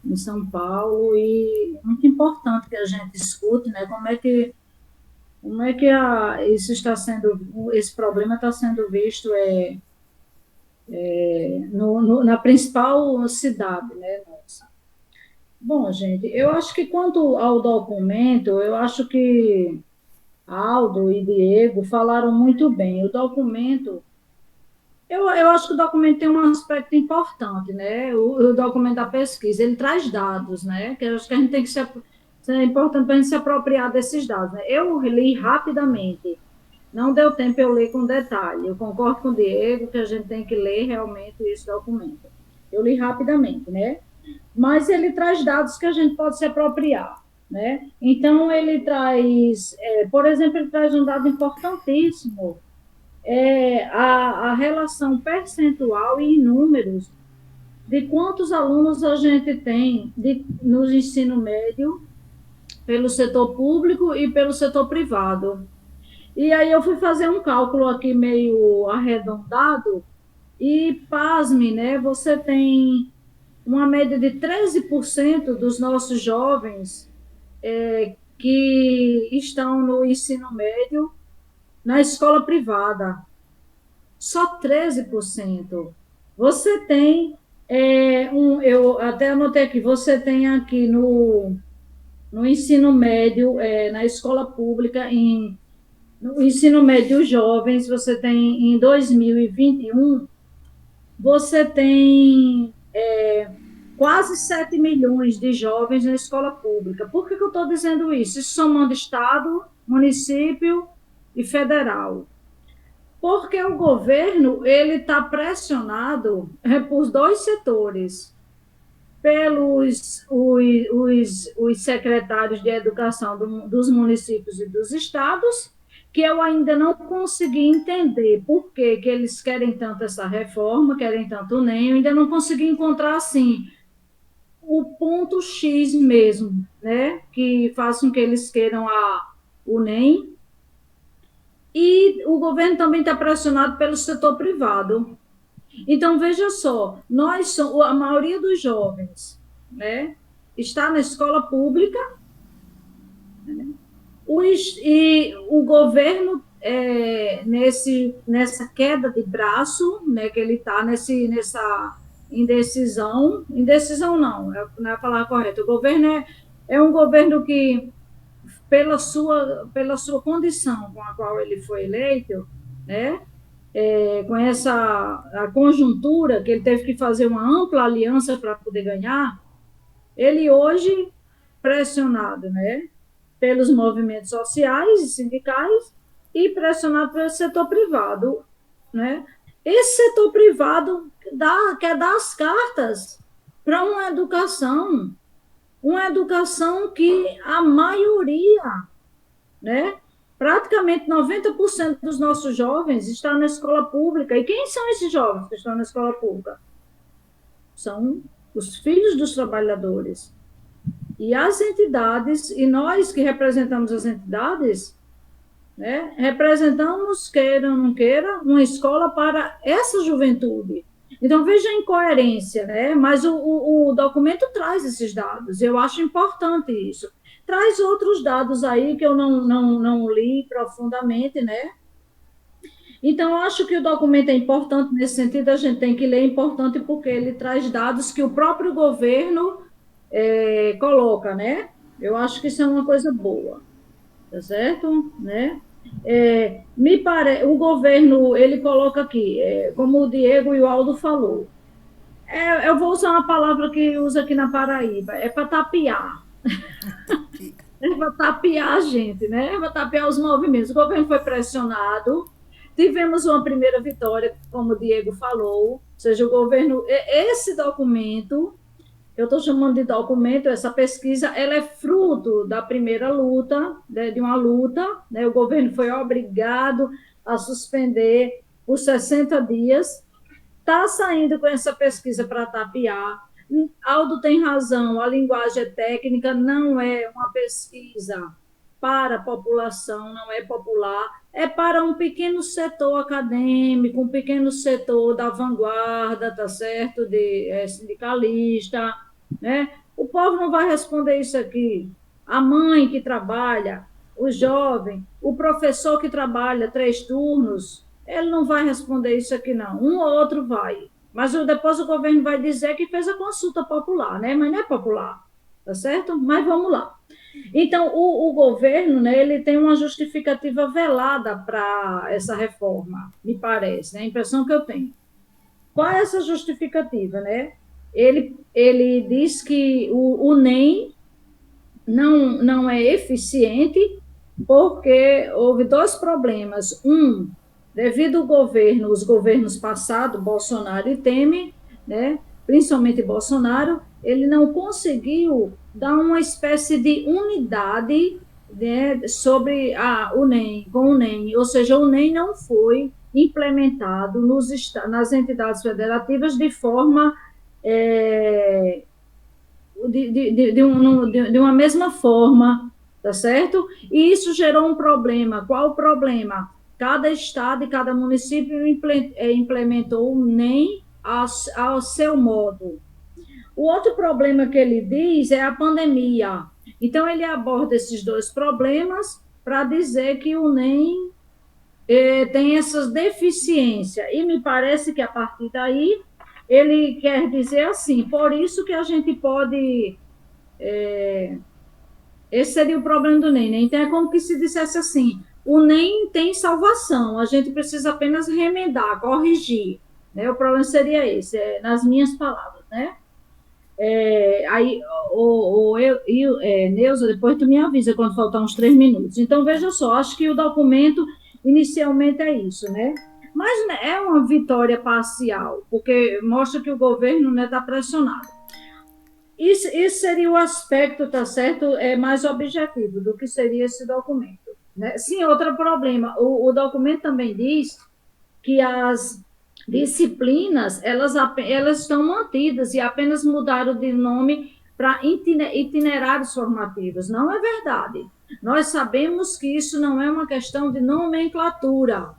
Em São Paulo, e muito importante que a gente escute, né? Como é que esse problema está sendo visto na principal cidade, né? Nossa. Bom, gente, eu acho que quanto ao documento, eu acho que Aldo e Diego falaram muito bem. O documento, eu acho que o documento tem um aspecto importante, né? O documento da pesquisa, ele traz dados, né? Que eu acho que a gente tem que é importante para a gente se apropriar desses dados, né? Eu li rapidamente, não deu tempo eu ler com detalhe. Eu concordo com o Diego que a gente tem que ler realmente esse documento. Eu li rapidamente, né? Mas ele traz dados que a gente pode se apropriar, né? Então, ele traz, por exemplo, ele traz um dado importantíssimo, a relação percentual e em números de quantos alunos a gente tem no ensino médio pelo setor público e pelo setor privado. E aí eu fui fazer um cálculo aqui meio arredondado e, pasme, né, você tem uma média de 13% dos nossos jovens que estão no ensino médio na escola privada. Só 13%. Você tem, eu até anotei aqui, você tem aqui no ensino médio, na escola pública, no ensino médio jovens, você tem, em 2021, você tem quase 7 milhões de jovens na escola pública. Por que eu estou dizendo isso? Isso somando Estado, município e federal. Porque o governo ele está pressionado por dois setores, pelos os secretários de educação dos municípios e dos estados, que eu ainda não consegui entender por que eles querem tanto essa reforma, querem tanto o NEM, eu ainda não consegui encontrar, assim, o ponto X mesmo, né, que faz com que eles queiram o NEM. E o governo também está pressionado pelo setor privado. Então, veja só, a maioria dos jovens, né, está na escola pública, né, e o governo, nessa queda de braço, né, que ele está nessa indecisão não é a palavra correta, o governo é um governo que, pela sua condição com a qual ele foi eleito, né, com a conjuntura, que ele teve que fazer uma ampla aliança para poder ganhar, ele hoje, pressionado, né, pelos movimentos sociais e sindicais e pressionado pelo setor privado, né? Esse setor privado quer dar as cartas para uma educação que a maioria, né, praticamente 90% dos nossos jovens estão na escola pública. E quem são esses jovens que estão na escola pública? São os filhos dos trabalhadores. E as entidades, e nós que representamos as entidades, né, representamos, queira ou não queira, uma escola para essa juventude. Então, veja a incoerência, né? Mas o documento traz esses dados, eu acho importante isso. Traz outros dados aí que eu não li profundamente, né? Então, eu acho que o documento é importante nesse sentido, a gente tem que ler, é importante porque ele traz dados que o próprio governo coloca, né? Eu acho que isso é uma coisa boa, tá certo? Né? O governo, ele coloca aqui, como o Diego e o Aldo falou, eu vou usar uma palavra que usa aqui na Paraíba, é para tapear. É para tapear a gente, né? É para tapear os movimentos. O governo foi pressionado, tivemos uma primeira vitória, como o Diego falou, ou seja, o governo, esse documento, eu estou chamando de documento, essa pesquisa, ela é fruto da primeira luta, né, de uma luta, né, o governo foi obrigado a suspender por 60 dias, está saindo com essa pesquisa para tapear. Aldo tem razão, a linguagem técnica não é uma pesquisa para a população, não é popular, é para um pequeno setor acadêmico, um pequeno setor da vanguarda, tá certo, de sindicalista, né? O povo não vai responder isso aqui. A mãe que trabalha, o jovem, o professor que trabalha 3 turnos, ele não vai responder isso aqui, não. Um ou outro vai. Mas depois o governo vai dizer que fez a consulta popular, né? Mas não é popular, tá certo? Mas vamos lá. Então, o governo, né, ele tem uma justificativa velada para essa reforma, me parece, né? A impressão que eu tenho. Qual é essa justificativa, né? Ele diz que o NEM não é eficiente porque houve 2 problemas. Devido ao governo, os governos passados, Bolsonaro e Temer, né, principalmente Bolsonaro, ele não conseguiu dar uma espécie de unidade, né, sobre o NEM, com o NEM, ou seja, o NEM não foi implementado nas entidades federativas de forma de uma mesma forma, tá certo? E isso gerou um problema. Qual o problema? Cada estado e cada município implementou o NEM ao seu modo. O outro problema que ele diz é a pandemia. Então, ele aborda esses 2 problemas para dizer que o NEM tem essas deficiências. E me parece que, a partir daí, ele quer dizer assim, por isso que a gente pode... esse seria o problema do NEM, né? Então, é como que se dissesse assim, o NEM tem salvação, a gente precisa apenas remendar, corrigir, né? O problema seria esse, nas minhas palavras, né? Aí, Neuza, depois tu me avisa quando faltar uns 3 minutos. Então, veja só, acho que o documento, inicialmente, é isso, né? Mas, né, é uma vitória parcial, porque mostra que o governo está, né, pressionado. Isso seria o aspecto, tá certo, mais objetivo do que seria esse documento, né? Sim, outro problema, o documento também diz que as disciplinas, elas estão mantidas e apenas mudaram de nome para itinerários formativos. Não é verdade. Nós sabemos que isso não é uma questão de nomenclatura,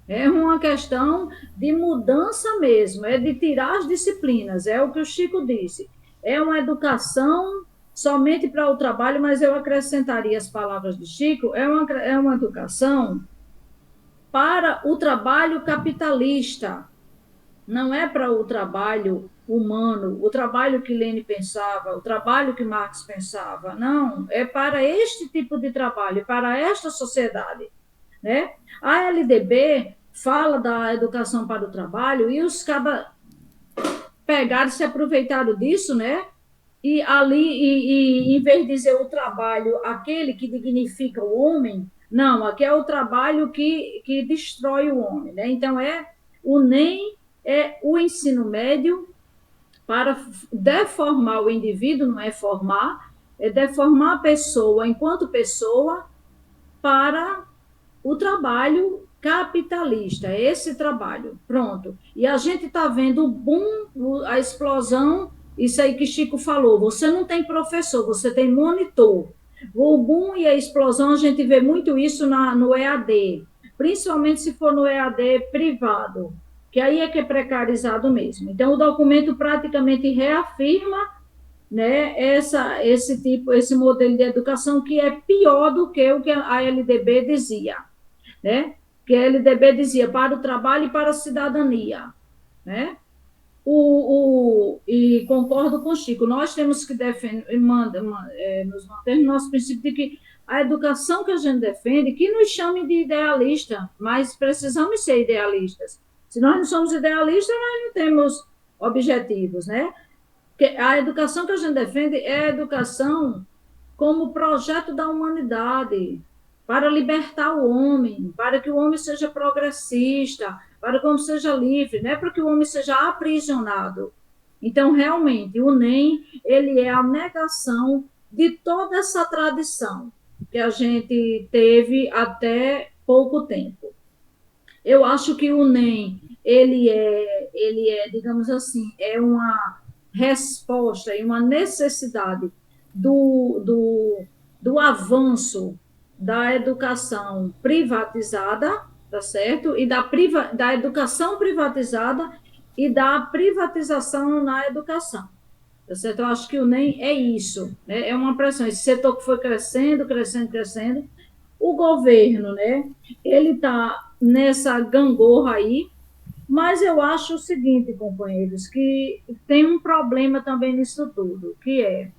é uma questão de mudança mesmo, é de tirar as disciplinas, é o que o Chico disse. É uma educação somente para o trabalho, mas eu acrescentaria as palavras de Chico, é uma educação para o trabalho capitalista, não é para o trabalho humano, o trabalho que Lênin pensava, o trabalho que Marx pensava, não, é para este tipo de trabalho, para esta sociedade, né? A LDB fala da educação para o trabalho e os cabas pegaram e se aproveitaram disso, né? E ali, em vez de dizer o trabalho, aquele que dignifica o homem, não, aqui é o trabalho que destrói o homem, né? Então, o NEM é o ensino médio para deformar o indivíduo, não é formar, é deformar a pessoa enquanto pessoa para o trabalho capitalista, é esse trabalho, pronto. E a gente está vendo o boom, a explosão, isso aí que Chico falou, você não tem professor, você tem monitor. O boom e a explosão, a gente vê muito isso no EAD, principalmente se for no EAD privado. que aí é que é precarizado mesmo. Então, o documento praticamente reafirma, né, esse modelo de educação que é pior do que o que a LDB dizia, né? Que a LDB dizia para o trabalho e para a cidadania, né? E concordo com o Chico, nós temos que nos manter no nosso princípio de que a educação que a gente defende, que nos chame de idealista, mas precisamos ser idealistas. Se nós não somos idealistas, nós não temos objetivos, né? Porque a educação que a gente defende é a educação como projeto da humanidade, para libertar o homem, para que o homem seja progressista, para que o homem seja livre, não é para que o homem seja aprisionado. Então, realmente, o NEM, ele é a negação de toda essa tradição que a gente teve até pouco tempo. Eu acho que o NEM, ele é, digamos assim, é uma resposta e uma necessidade do avanço da educação privatizada, tá certo? E da educação privatizada e da privatização na educação, tá certo? Eu acho que o NEM é isso, né? É uma pressão, esse setor que foi crescendo, crescendo, crescendo. O governo, né? Ele está nessa gangorra aí, mas eu acho o seguinte, companheiros, que tem um problema também nisso tudo, que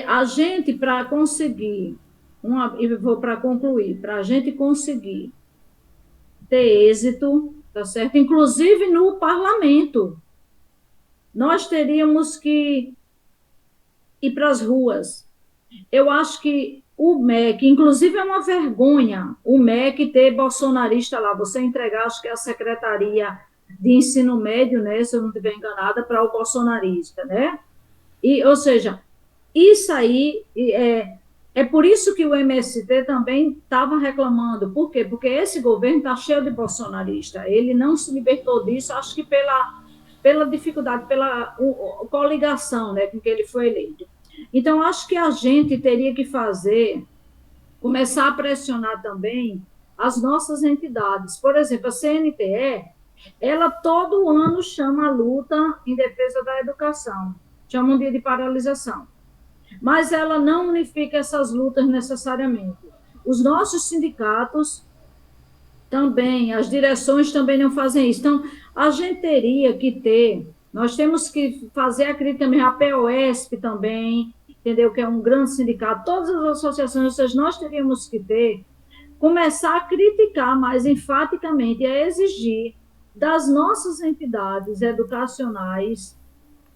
a gente, para conseguir, e vou para concluir, para a gente conseguir ter êxito, tá certo? Inclusive no parlamento, nós teríamos que ir para as ruas. Eu acho que o MEC, inclusive é uma vergonha o MEC ter bolsonarista lá, você entregar, acho que é a Secretaria de Ensino Médio, né, se eu não estiver enganada, para o bolsonarista, né? Ou seja, isso aí é por isso que o MST também estava reclamando. Por quê? Porque esse governo está cheio de bolsonarista. Ele não se libertou disso, acho que pela dificuldade, pela coligação, né, com que ele foi eleito. Então, acho que a gente teria que começar a pressionar também as nossas entidades. Por exemplo, a CNTE, ela todo ano chama a luta em defesa da educação, chama um dia de paralisação. Mas ela não unifica essas lutas necessariamente. Os nossos sindicatos também, as direções também não fazem isso. Então, a gente teria que nós temos que fazer a crítica mesmo, a POSP também, entendeu? Que é um grande sindicato, todas as associações, ou seja, nós teríamos que começar a criticar mais enfaticamente e a exigir das nossas entidades educacionais,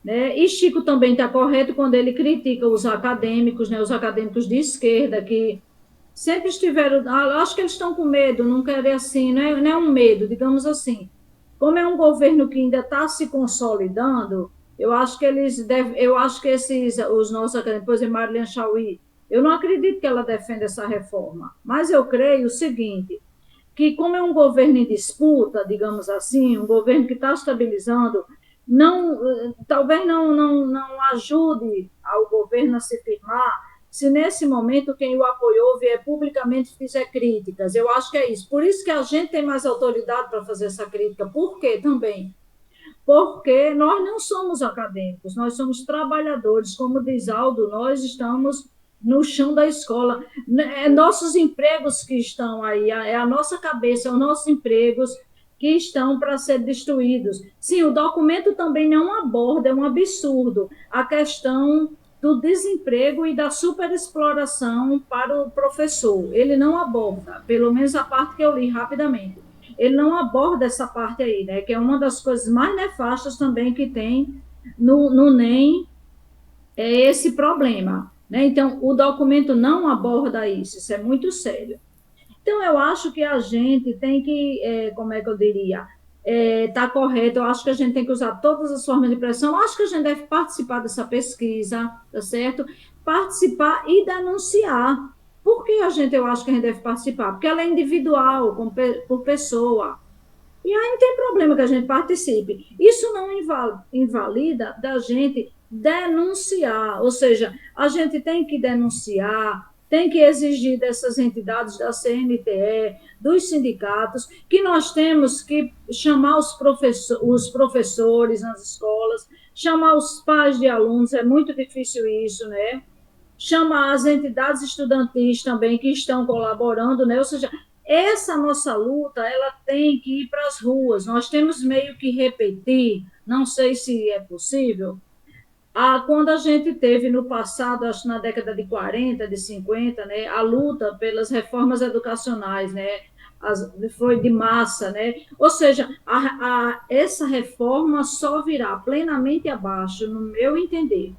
né? E Chico também está correto quando ele critica os acadêmicos, né? Os acadêmicos de esquerda, que sempre estiveram, acho que eles estão com medo, não querem assim, não é um medo, digamos assim. Como é um governo que ainda está se consolidando, eu acho que os nossos acadêmicos, por exemplo, Marlene Chauí, eu não acredito que ela defenda essa reforma, mas eu creio o seguinte, que como é um governo em disputa, digamos assim, um governo que está estabilizando, talvez não ajude ao governo a se firmar, se nesse momento quem o apoiou vier publicamente fizer críticas. Eu acho que é isso. Por isso que a gente tem mais autoridade para fazer essa crítica. Por quê também? Porque nós não somos acadêmicos, nós somos trabalhadores. Como diz Aldo, nós estamos no chão da escola. É nossos empregos que estão aí, é a nossa cabeça, são nossos empregos que estão para ser destruídos. Sim, o documento também não aborda, é um absurdo, a questão do desemprego e da superexploração para o professor. Ele não aborda, pelo menos a parte que eu li rapidamente. Ele não aborda essa parte aí, né, que é uma das coisas mais nefastas também que tem no NEM, é esse problema, né? Então, o documento não aborda isso é muito sério. Então, eu acho que a gente tem que, como é que eu diria, está correto, eu acho que a gente tem que usar todas as formas de pressão, eu acho que a gente deve participar dessa pesquisa, tá certo? Participar e denunciar. Por que eu acho que a gente deve participar? Porque ela é individual, por pessoa. E aí não tem problema que a gente participe. Isso não invalida da gente denunciar, ou seja, a gente tem que denunciar, tem que exigir dessas entidades, da CNTE, dos sindicatos, que nós temos que chamar os professores nas escolas, chamar os pais de alunos, é muito difícil isso, né? Chamar as entidades estudantis também que estão colaborando, né? Ou seja, essa nossa luta, ela tem que ir para as ruas. Nós temos meio que repetir, não sei se é possível, quando a gente teve no passado, acho que na década de 40, de 50, né, a luta pelas reformas educacionais, né, foi de massa, né? Ou seja, essa reforma só virá plenamente abaixo, no meu entender,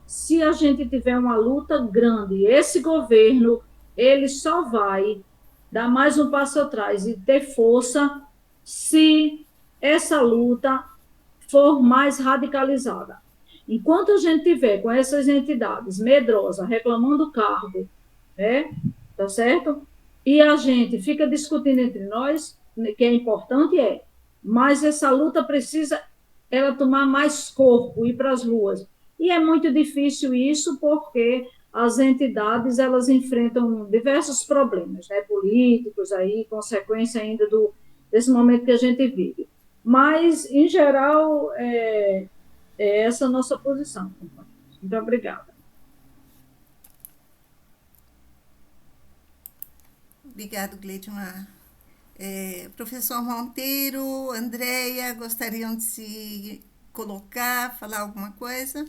se a gente tiver uma luta grande. Esse governo, ele só vai dar mais um passo atrás e ter força se essa luta for mais radicalizada. Enquanto a gente tiver com essas entidades medrosas, reclamando cargo, né, tá certo? E a gente fica discutindo entre nós, que é importante, mas essa luta precisa ela tomar mais corpo, ir para as ruas. E é muito difícil isso porque as entidades elas enfrentam diversos problemas, né, políticos, aí, consequência ainda desse momento que a gente vive. Mas, em geral, é essa a nossa posição. Muito obrigada. Obrigado, Gleidmar. Professor Monteiro, Andréia, gostariam de se colocar, falar alguma coisa?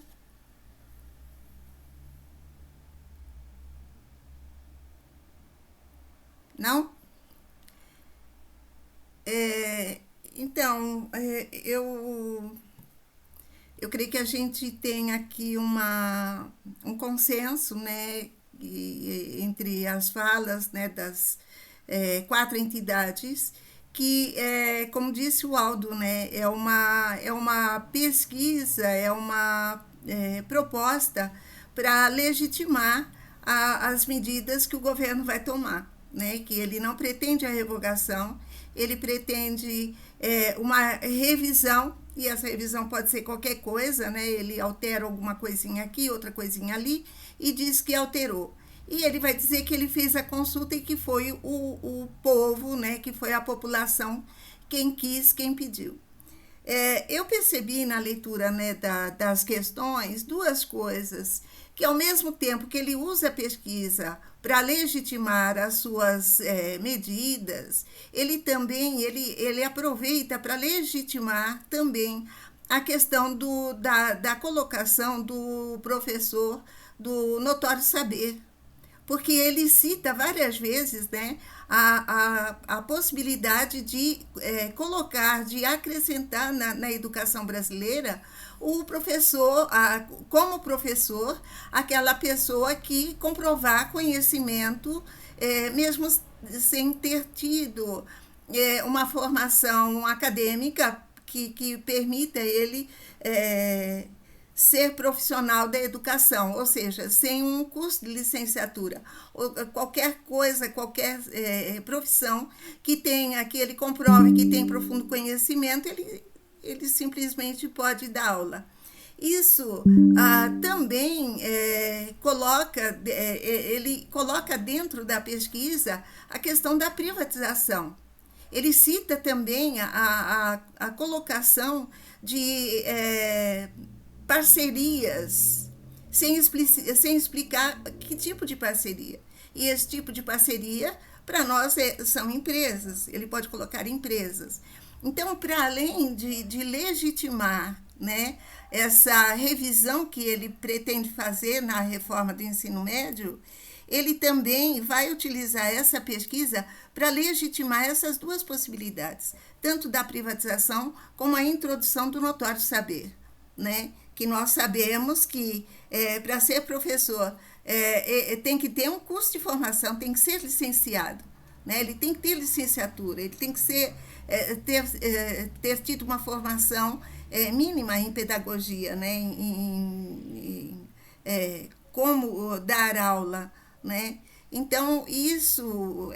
Não? Então, eu creio que a gente tem aqui um consenso, né, entre as falas, né, das 4 entidades, que, como disse o Aldo, né, é uma pesquisa, é uma proposta para legitimar as medidas que o governo vai tomar, né, que ele não pretende a revogação, ele pretende uma revisão, e essa revisão pode ser qualquer coisa, né? Ele altera alguma coisinha aqui, outra coisinha ali, e diz que alterou. E ele vai dizer que ele fez a consulta e que foi o povo, né? Que foi a população quem quis, quem pediu. Eu percebi na leitura, né, das questões 2 coisas, que ao mesmo tempo que ele usa a pesquisa para legitimar as suas medidas, ele também ele aproveita para legitimar também a questão da colocação do professor do notório saber, porque ele cita várias vezes, né, a possibilidade de colocar, de acrescentar na educação brasileira o professor, como professor, aquela pessoa que comprovar conhecimento, mesmo sem ter tido uma formação acadêmica que permita ele ser profissional da educação, ou seja, sem um curso de licenciatura, ou qualquer coisa, qualquer profissão que ele comprove que tem profundo conhecimento, ele simplesmente pode dar aula. Isso também ele coloca dentro da pesquisa a questão da privatização. Ele cita também a colocação de parcerias, sem explicar que tipo de parceria. E esse tipo de parceria, para nós, são empresas. Ele pode colocar empresas. Então, para além de legitimar, né, essa revisão que ele pretende fazer na reforma do ensino médio, ele também vai utilizar essa pesquisa para legitimar essas 2 possibilidades, tanto da privatização como a introdução do notório saber, né? Que nós sabemos que para ser professor tem que ter um curso de formação, tem que ser licenciado, né? Ele tem que ter licenciatura, ele tem que ter tido uma formação mínima em pedagogia, né? em como dar aula, né? Então, isso,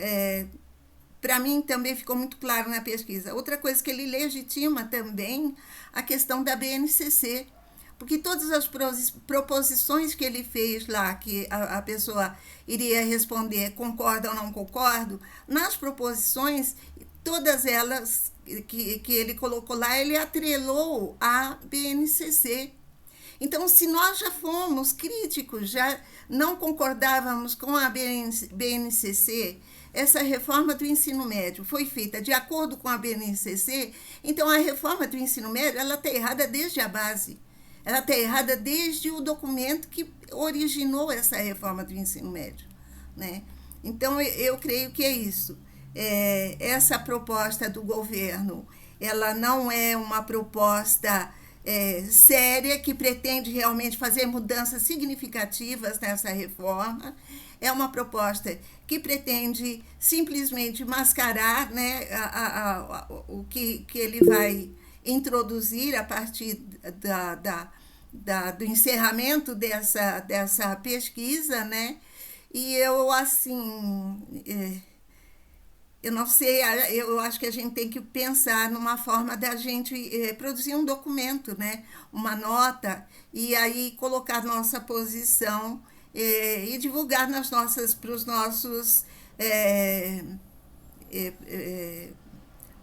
para mim, também ficou muito claro na pesquisa. Outra coisa que ele legitima também, a questão da BNCC, porque todas as proposições que ele fez lá, que a pessoa iria responder concordo ou não concordo, nas proposições, todas elas que ele colocou lá, ele atrelou a BNCC. Então, se nós já fomos críticos, já não concordávamos com a BNCC, essa reforma do ensino médio foi feita de acordo com a BNCC, então a reforma do ensino médio ela está errada desde a base. Ela está errada desde o documento que originou essa reforma do ensino médio, né? Então, eu creio que é isso. Essa proposta do governo, ela não é uma proposta séria, que pretende realmente fazer mudanças significativas nessa reforma. É uma proposta que pretende simplesmente mascarar, né, o que ele vai introduzir a partir do encerramento dessa pesquisa, né? E eu, assim, eu não sei, eu acho que a gente tem que pensar numa forma da gente produzir um documento, né? Uma nota, e aí colocar nossa posição e divulgar para os nossos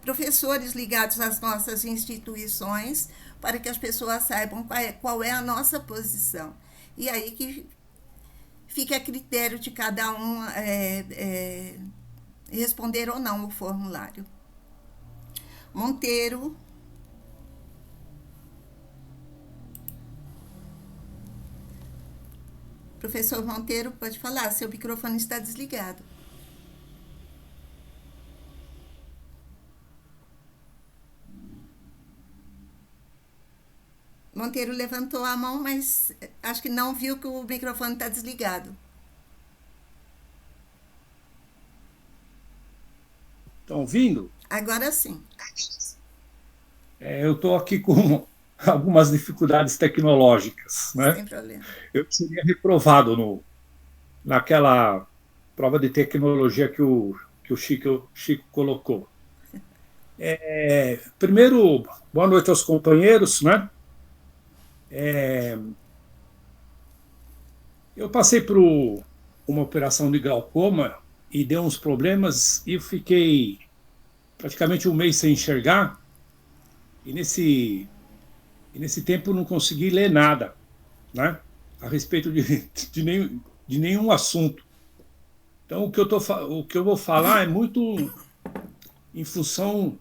professores ligados às nossas instituições, para que as pessoas saibam qual é a nossa posição. E aí que fica a critério de cada um responder ou não o formulário. Monteiro. Professor Monteiro, pode falar, seu microfone está desligado. Monteiro levantou a mão, mas acho que não viu que o microfone está desligado. Estão ouvindo? Agora sim. Eu estou aqui com algumas dificuldades tecnológicas, né? Sem problema. Eu seria reprovado naquela prova de tecnologia que o Chico colocou. Primeiro, boa noite aos companheiros, né? Eu passei por uma operação de glaucoma e deu uns problemas e eu fiquei praticamente um mês sem enxergar, e nesse tempo não consegui ler nada, né, a respeito de nenhum assunto. Então, o que eu vou falar é muito em função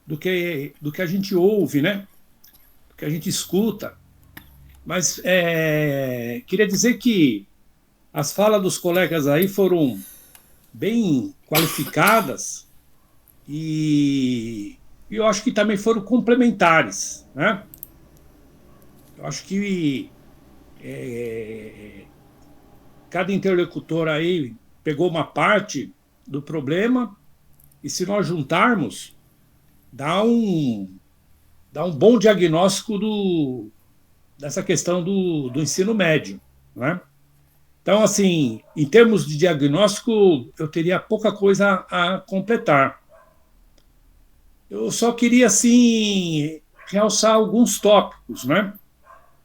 do que a gente ouve, né, do que a gente escuta. Mas queria dizer que as falas dos colegas aí foram bem qualificadas e eu acho que também foram complementares, né? Eu acho que cada interlocutor aí pegou uma parte do problema e, se nós juntarmos, dá um bom diagnóstico dessa questão do ensino médio, né? Então, assim, em termos de diagnóstico, eu teria pouca coisa a completar. Eu só queria, assim, realçar alguns tópicos, né,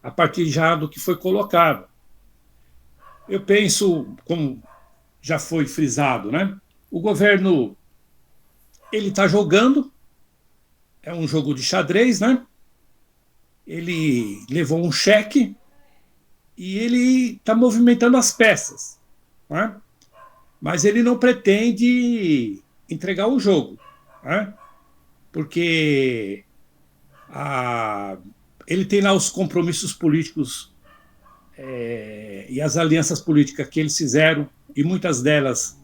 a partir já do que foi colocado. Eu penso, como já foi frisado, né, o governo ele está jogando, é um jogo de xadrez, né? Ele levou um cheque e ele está movimentando as peças, né? Mas ele não pretende entregar o jogo, né? Porque ele tem lá os compromissos políticos e as alianças políticas que eles fizeram, e muitas delas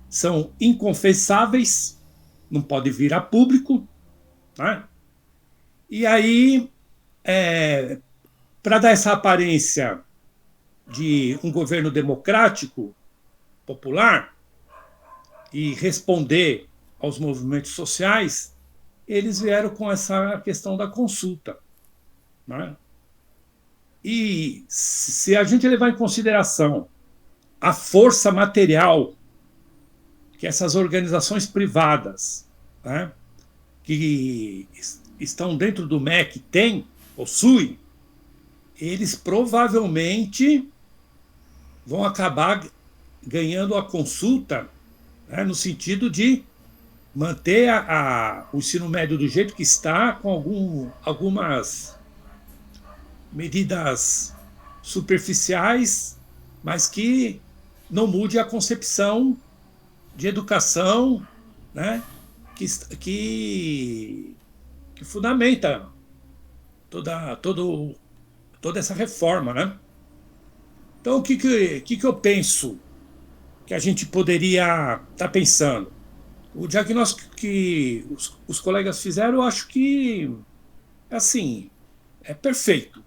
são inconfessáveis, não pode vir a público, né? E aí, para dar essa aparência de um governo democrático, popular, e responder aos movimentos sociais, eles vieram com essa questão da consulta, né? E se a gente levar em consideração a força material que essas organizações privadas, né, que estão dentro do MEC possuem, eles provavelmente vão acabar ganhando a consulta, né, no sentido de manter o ensino médio do jeito que está, com algumas medidas superficiais, mas que não mude a concepção de educação, né, que fundamenta toda essa reforma, né? Então, o que eu penso que a gente poderia estar pensando? O diagnóstico que os colegas fizeram, eu acho que, assim, é perfeito,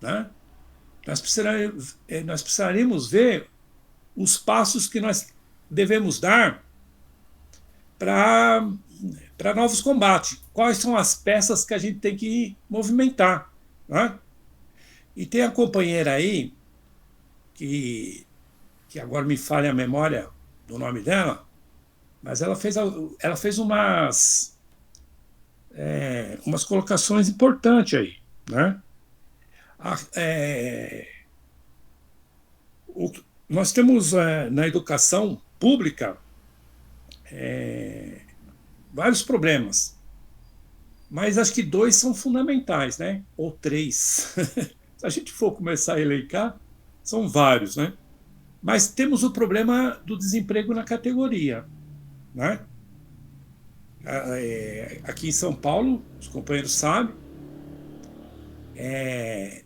né? Nós precisaríamos ver os passos que nós devemos dar para novos combates. Quais são as peças que a gente tem que movimentar, né? E tem a companheira aí, que agora me falha a memória do nome dela, mas ela fez umas colocações importantes aí, né? Nós temos na educação pública vários problemas, mas acho que 2 são fundamentais, né? Ou 3. Se a gente for começar a elencar, são vários, né? Mas temos o problema do desemprego na categoria, né? Aqui em São Paulo, os companheiros sabem,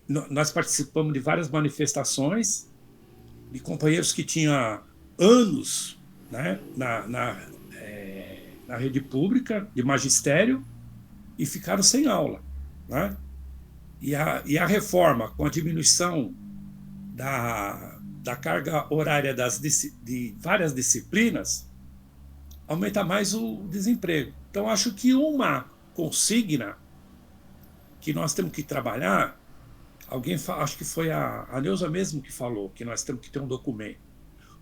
nós participamos de várias manifestações de companheiros que tinham anos, né, na rede pública de magistério e ficaram sem aula, né? E a reforma, com a diminuição da carga horária de várias disciplinas, aumenta mais o desemprego. Então, acho que uma consigna que nós temos que trabalhar, acho que foi a Neuza mesmo que falou, que nós temos que ter um documento.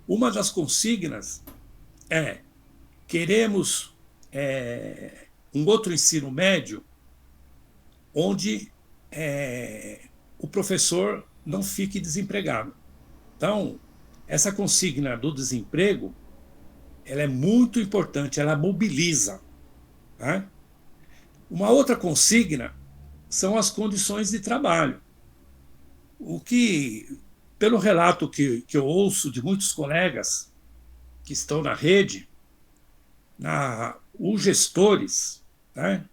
Uma das consignas queremos um outro ensino médio onde o professor não fique desempregado. Então, essa consigna do desemprego, ela é muito importante, ela mobiliza, né? Uma outra consigna são as condições de trabalho. O que, pelo relato que eu ouço de muitos colegas que estão na rede, os gestores, né,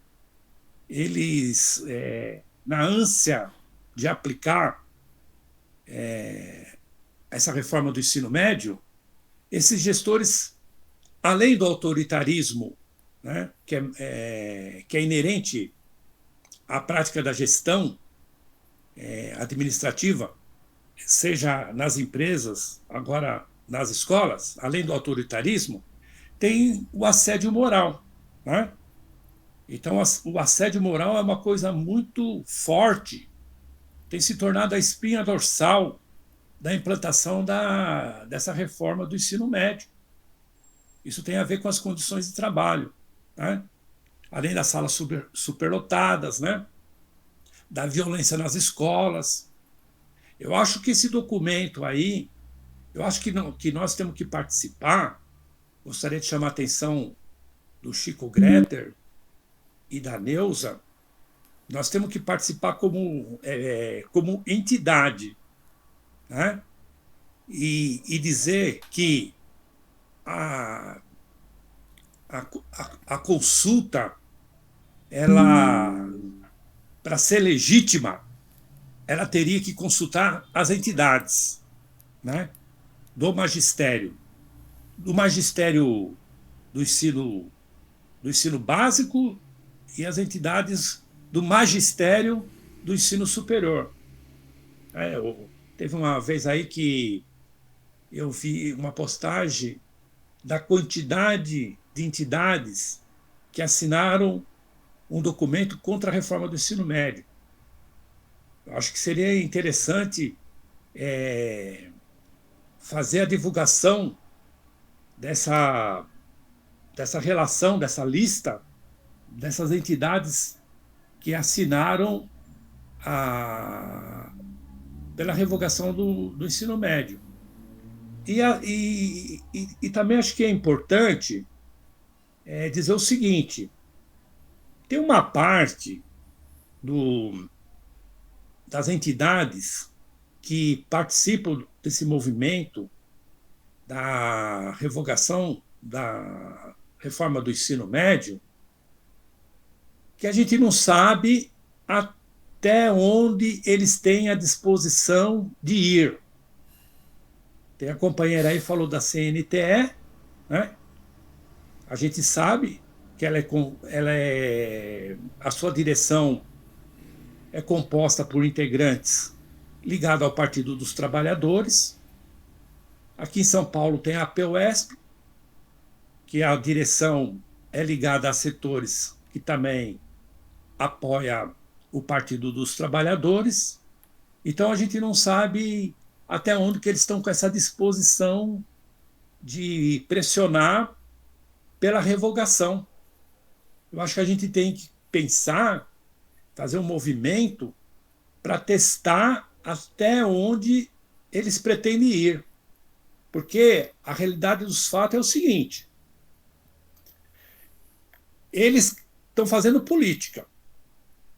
eles, na ânsia de aplicar essa reforma do ensino médio, esses gestores, além do autoritarismo, né, que é inerente à prática da gestão administrativa, seja nas empresas, agora nas escolas, além do autoritarismo, tem o assédio moral, né? Então, o assédio moral é uma coisa muito forte, tem se tornado a espinha dorsal da implantação dessa reforma do ensino médio. Isso tem a ver com as condições de trabalho, né? Além das salas superlotadas, né? Da violência nas escolas. Eu acho que esse documento aí, eu acho que nós temos que participar. Gostaria de chamar a atenção do Chico Greter e da Neuza. Nós temos que participar como entidade, né? E dizer que a consulta, ela, para ser legítima, ela teria que consultar as entidades, né, do magistério do ensino básico e as entidades do magistério do ensino superior. Teve uma vez aí que eu vi uma postagem da quantidade de entidades que assinaram um documento contra a reforma do ensino médio. Eu acho que seria interessante fazer a divulgação dessa relação, dessa lista, dessas entidades que assinaram pela revogação do ensino médio. E também acho que é importante dizer o seguinte: tem uma parte das entidades que participam desse movimento da revogação da reforma do ensino médio, que a gente não sabe até onde eles têm a disposição de ir. Tem a companheira aí falou da CNTE, né? A gente sabe que a sua direção é composta por integrantes ligados ao Partido dos Trabalhadores. Aqui em São Paulo tem a APUESP, que a direção é ligada a setores que também apoia o Partido dos Trabalhadores. Então a gente não sabe até onde que eles estão com essa disposição de pressionar pela revogação. Eu acho que a gente tem que pensar, fazer um movimento para testar até onde eles pretendem ir. Porque a realidade dos fatos é o seguinte: eles estão fazendo política.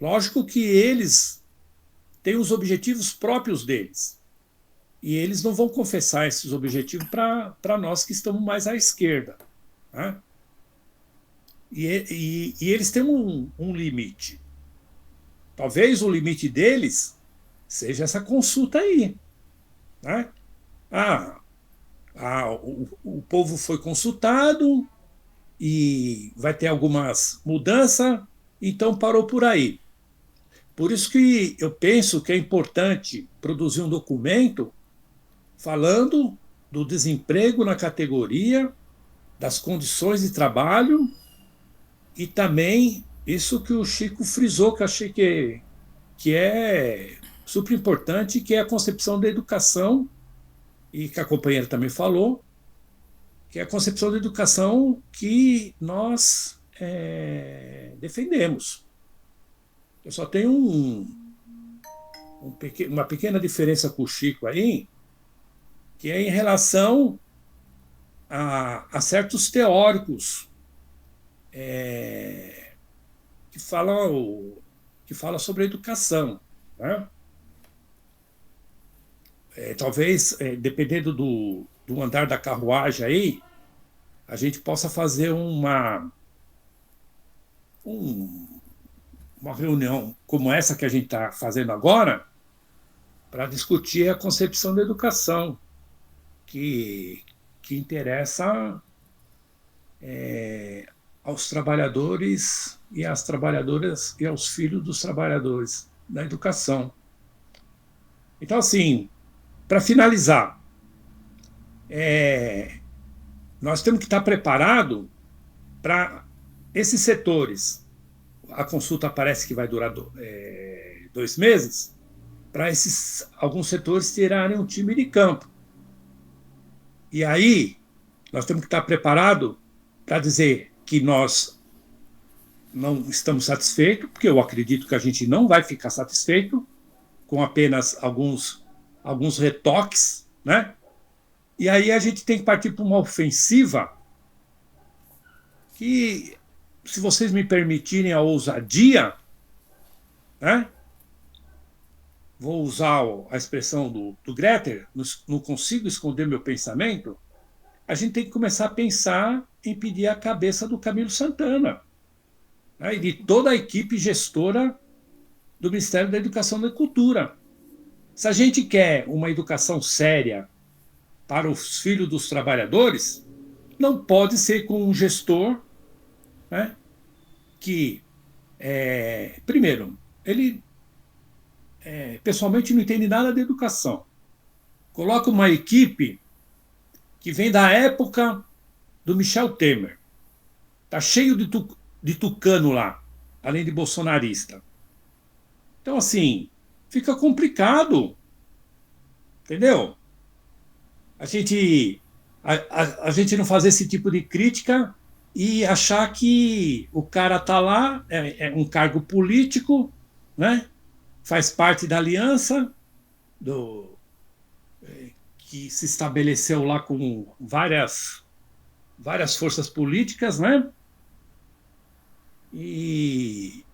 Lógico que eles têm os objetivos próprios deles. E eles não vão confessar esses objetivos para nós que estamos mais à esquerda, né? E eles têm um limite. Talvez o limite deles seja essa consulta aí, né? O povo foi consultado e vai ter algumas mudanças, então parou por aí. Por isso que eu penso que é importante produzir um documento falando do desemprego na categoria, das condições de trabalho e também isso que o Chico frisou, que eu achei que é super importante, que é a concepção da educação, e que a companheira também falou, que é a concepção da educação que nós defendemos. Eu só tenho uma pequena diferença com o Chico aí, que é em relação a certos teóricos que falam sobre a educação, né? Talvez, dependendo do andar da carruagem aí, a gente possa fazer uma reunião como essa que a gente está fazendo agora para discutir a concepção da educação que interessa aos trabalhadores e às trabalhadoras e aos filhos dos trabalhadores da educação. Então, assim, para finalizar, nós temos que estar preparados para esses setores. A consulta parece que vai durar 2 meses, para alguns setores tirarem um time de campo. E aí, nós temos que estar preparados para dizer que nós não estamos satisfeitos, porque eu acredito que a gente não vai ficar satisfeito com apenas alguns retoques, né? E aí a gente tem que partir para uma ofensiva que, se vocês me permitirem a ousadia, né? Vou usar a expressão do Greter, não consigo esconder meu pensamento, a gente tem que começar a pensar em pedir a cabeça do Camilo Santana, né, e de toda a equipe gestora do Ministério da Educação e da Cultura. Se a gente quer uma educação séria para os filhos dos trabalhadores, não pode ser com um gestor, né, que, primeiro, ele pessoalmente não entende nada de educação. Coloca uma equipe que vem da época do Michel Temer. Está cheio de tucano lá, além de bolsonarista. Então, assim, fica complicado. Entendeu? A gente não fazer esse tipo de crítica e achar que o cara está lá, é um cargo político, né? Faz parte da aliança do que se estabeleceu lá com várias forças políticas, né? E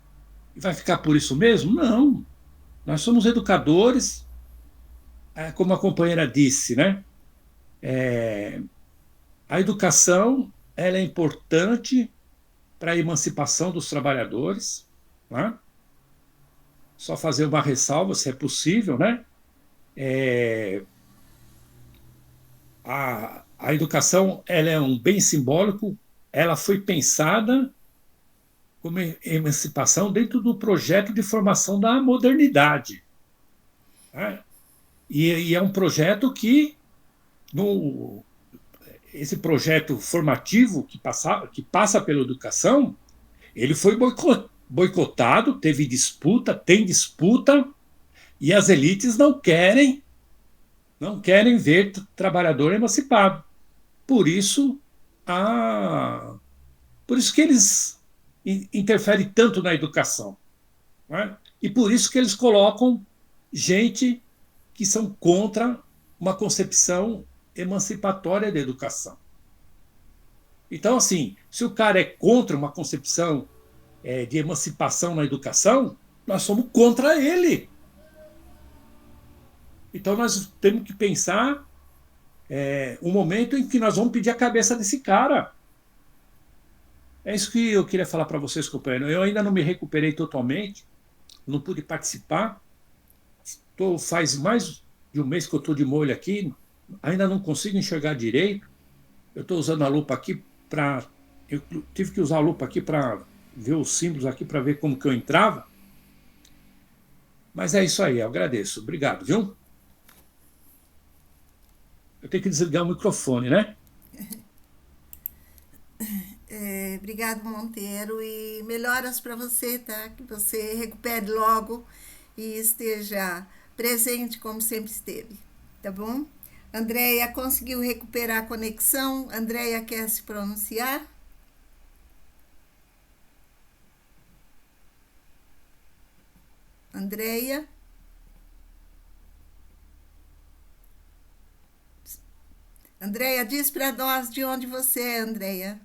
vai ficar por isso mesmo? Não. Nós somos educadores, como a companheira disse, né? A educação ela é importante para a emancipação dos trabalhadores, né? Só fazer uma ressalva, se é possível, né? A educação ela é um bem simbólico, ela foi pensada como emancipação dentro do projeto de formação da modernidade, né? E é um projeto que, esse projeto formativo que passa pela educação, ele foi boicotado, teve disputa, tem disputa, e as elites não querem ver trabalhador emancipado. Por isso que eles interferem tanto na educação, né? E por isso que eles colocam gente que são contra uma concepção emancipatória da educação. Então, assim, se o cara é contra uma concepção de emancipação na educação, nós somos contra ele. Então, nós temos que pensar um momento em que nós vamos pedir a cabeça desse cara. É isso que eu queria falar para vocês, companheiro. Eu ainda não me recuperei totalmente, não pude participar. Faz mais de um mês que eu estou de molho aqui, ainda não consigo enxergar direito. Eu estou usando a lupa aqui eu tive que usar a lupa aqui para ver os símbolos aqui, para ver como que eu entrava. Mas é isso aí, eu agradeço. Obrigado, viu? Eu tenho que desligar o microfone, né? Obrigado, Monteiro, e melhoras para você, tá? Que você recupere logo e esteja presente como sempre esteve, tá bom? Andréia conseguiu recuperar a conexão? Andréia quer se pronunciar? Andréia? Andréia, diz para nós de onde você é, Andréia.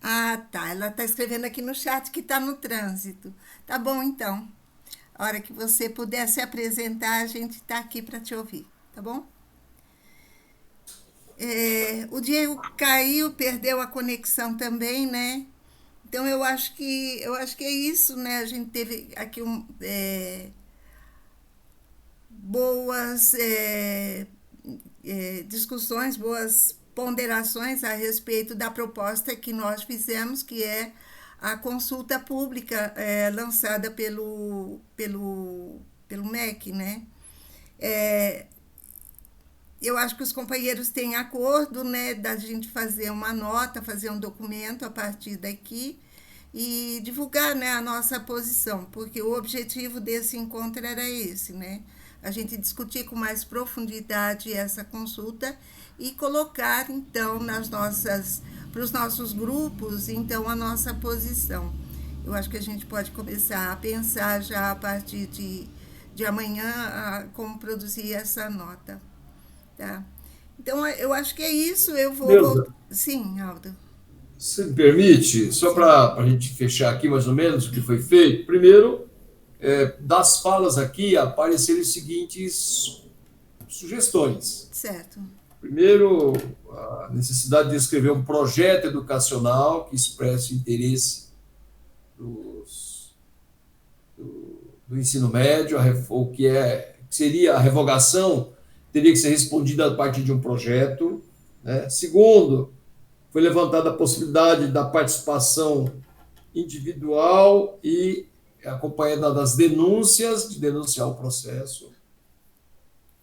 Ah, tá. Ela está escrevendo aqui no chat que está no trânsito. Tá bom, então. A hora que você puder se apresentar, a gente está aqui para te ouvir, tá bom? O Diego caiu, perdeu a conexão também, né? Então eu acho que é isso, né? A gente teve aqui boas discussões, boas ponderações a respeito da proposta que nós fizemos, que é a consulta pública lançada pelo MEC, né? Eu acho que os companheiros têm acordo, né, da gente fazer uma nota, fazer um documento a partir daqui e divulgar, né, a nossa posição, porque o objetivo desse encontro era esse, né? A gente discutir com mais profundidade essa consulta e colocar, então, para os nossos grupos, então, a nossa posição. Eu acho que a gente pode começar a pensar já a partir de amanhã como produzir essa nota. Tá? Então, eu acho que é isso. Eu vou... Sim, Aldo. Se me permite, só para a gente fechar aqui mais ou menos o que foi feito. Primeiro, das falas aqui apareceram as seguintes sugestões. Certo. Primeiro, a necessidade de escrever um projeto educacional que expresse o interesse do ensino médio, o que seria a revogação, teria que ser respondida a partir de um projeto, né? Segundo, foi levantada a possibilidade da participação individual e acompanhada das denúncias, de denunciar o processo.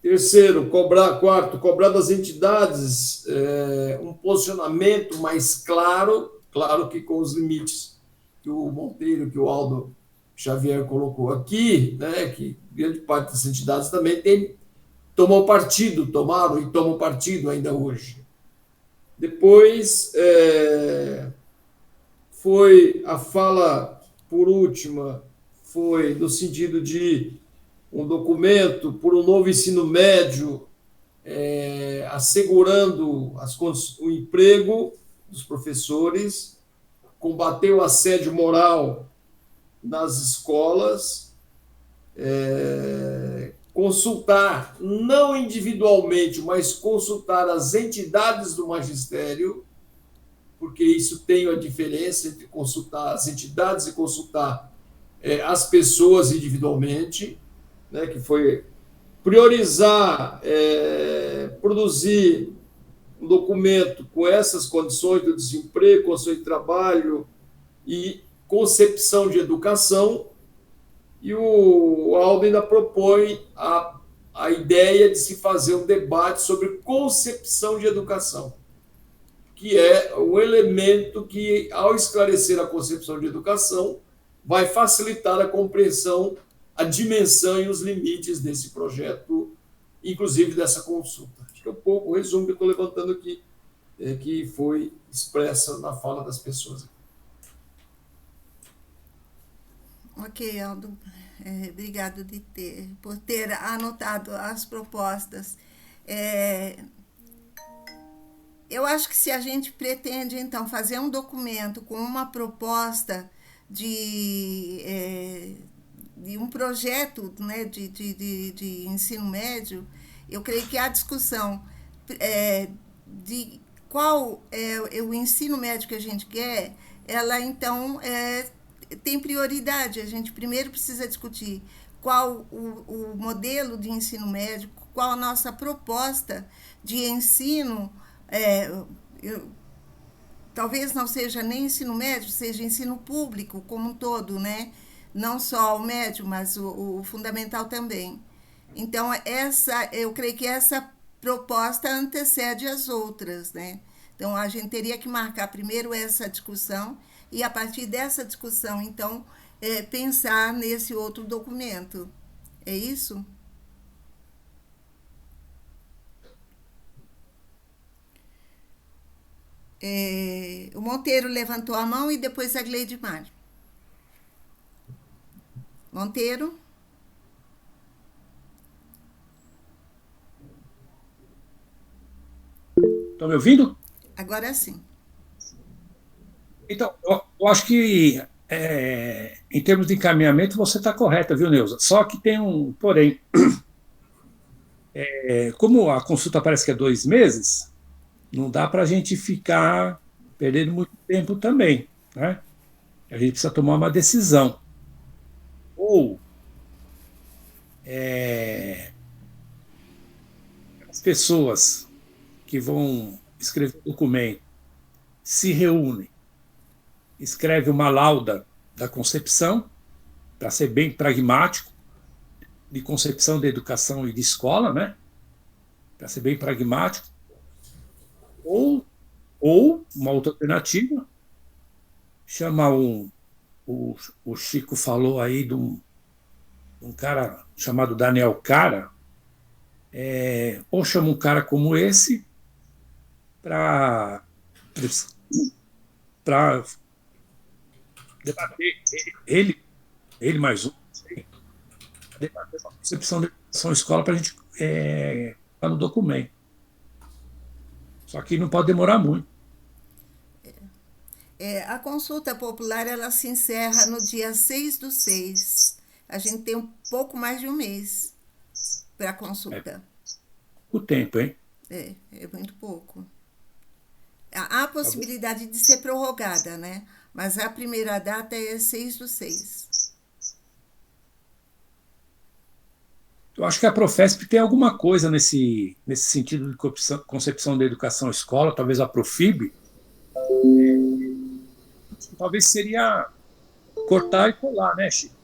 Terceiro, quarto, cobrar das entidades um posicionamento mais claro que com os limites que o Monteiro, que o Aldo Xavier colocou aqui, né, que grande parte das entidades também tomaram e tomam partido ainda hoje. Depois, foi a fala, por última, foi no sentido de um documento por um novo ensino médio, assegurando o emprego dos professores, combater o assédio moral nas escolas, consultar, não individualmente, mas consultar as entidades do magistério, porque isso tem a diferença entre consultar as entidades e consultar as pessoas individualmente, né, que foi priorizar, produzir um documento com essas condições do desemprego, condições de trabalho e concepção de educação, e o Aldo ainda propõe a ideia de se fazer um debate sobre concepção de educação, que é um elemento que, ao esclarecer a concepção de educação, vai facilitar a compreensão, a dimensão e os limites desse projeto, inclusive dessa consulta. Acho que é um pouco o resumo que eu estou levantando aqui, que foi expressa na fala das pessoas. Ok, Aldo. Obrigado por ter anotado as propostas. Eu acho que se a gente pretende, então, fazer um documento com uma proposta de um projeto, né, de ensino médio, eu creio que a discussão de qual é o ensino médio que a gente quer, ela, então, tem prioridade. A gente primeiro precisa discutir qual o modelo de ensino médio, qual a nossa proposta de ensino. Talvez não seja nem ensino médio, seja ensino público como um todo, né? Não só o médio, mas o fundamental também. Então, eu creio que essa proposta antecede as outras, né? Então, a gente teria que marcar primeiro essa discussão e, a partir dessa discussão, então, pensar nesse outro documento. É isso? O Monteiro levantou a mão e depois a Gleidmar. Monteiro? Estão me ouvindo? Agora sim. Então, eu acho que, em termos de encaminhamento, você está correta, viu, Neuza? Só que tem um porém. Como a consulta parece que é 2 meses, não dá para a gente ficar perdendo muito tempo também, né? A gente precisa tomar uma decisão. Ou as pessoas que vão escrever o documento se reúnem, escreve uma lauda da concepção, para ser bem pragmático, de concepção da educação e de escola, né? Para ser bem pragmático. Ou uma outra alternativa, chama o Chico falou aí de um cara chamado Daniel Cara, ou chama um cara como esse para debater, ele mais um, debater a concepção da educação escola para a gente estar no documento. Só que não pode demorar muito. A consulta popular, ela se encerra no dia 6/6. A gente tem um pouco mais de um mês para a consulta. O tempo, hein? É muito pouco. Há a possibilidade de ser prorrogada, né? Mas a primeira data é 6/6. Eu acho que a Profesp tem alguma coisa nesse sentido de concepção da educação escola, talvez a Profib. Talvez seria cortar e colar, né, Chico?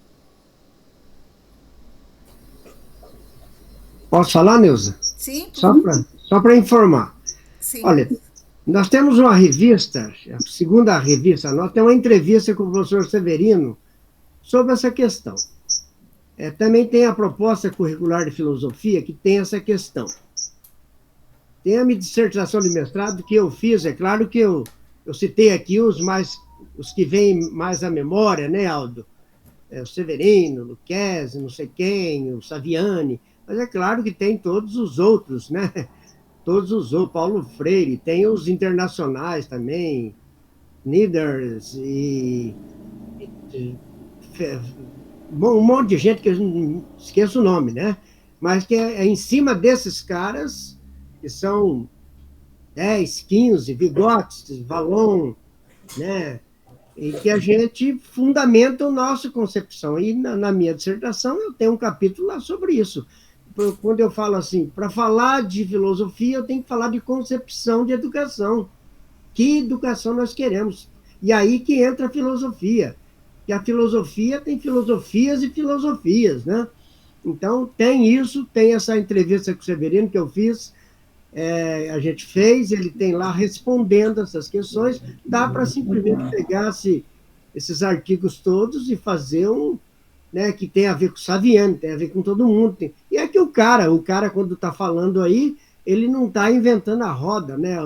Posso falar, Neuza? Sim. Só para informar. Sim. Olha, nós temos uma revista, a segunda revista, nós temos uma entrevista com o professor Severino sobre essa questão. Também tem a proposta curricular de filosofia, que tem essa questão. Tem a minha dissertação de mestrado que eu fiz, é claro que eu citei aqui os que vêm mais à memória, né, Aldo? o Severino, o Lucchesi, não sei quem, o Saviani, mas é claro que tem todos os outros, né? Todos os outros, Paulo Freire, tem os internacionais também, Nieders e um monte de gente que eu não esqueço o nome, né? Mas que é em cima desses caras, que são 10, 15, Vygotsky, Vallon, né? E que a gente fundamenta a nossa concepção. E na minha dissertação eu tenho um capítulo lá sobre isso. Quando eu falo assim, para falar de filosofia, eu tenho que falar de concepção de educação. Que educação nós queremos? E aí que entra a filosofia. E a filosofia tem filosofias e filosofias, né? Então, tem isso, tem essa entrevista com o Severino que eu fiz, a gente fez, ele tem lá respondendo essas questões, dá para simplesmente pegar esses artigos todos e fazer um, né, que tem a ver com o Saviano, tem a ver com todo mundo. E é que o cara quando está falando aí, ele não está inventando a roda, né?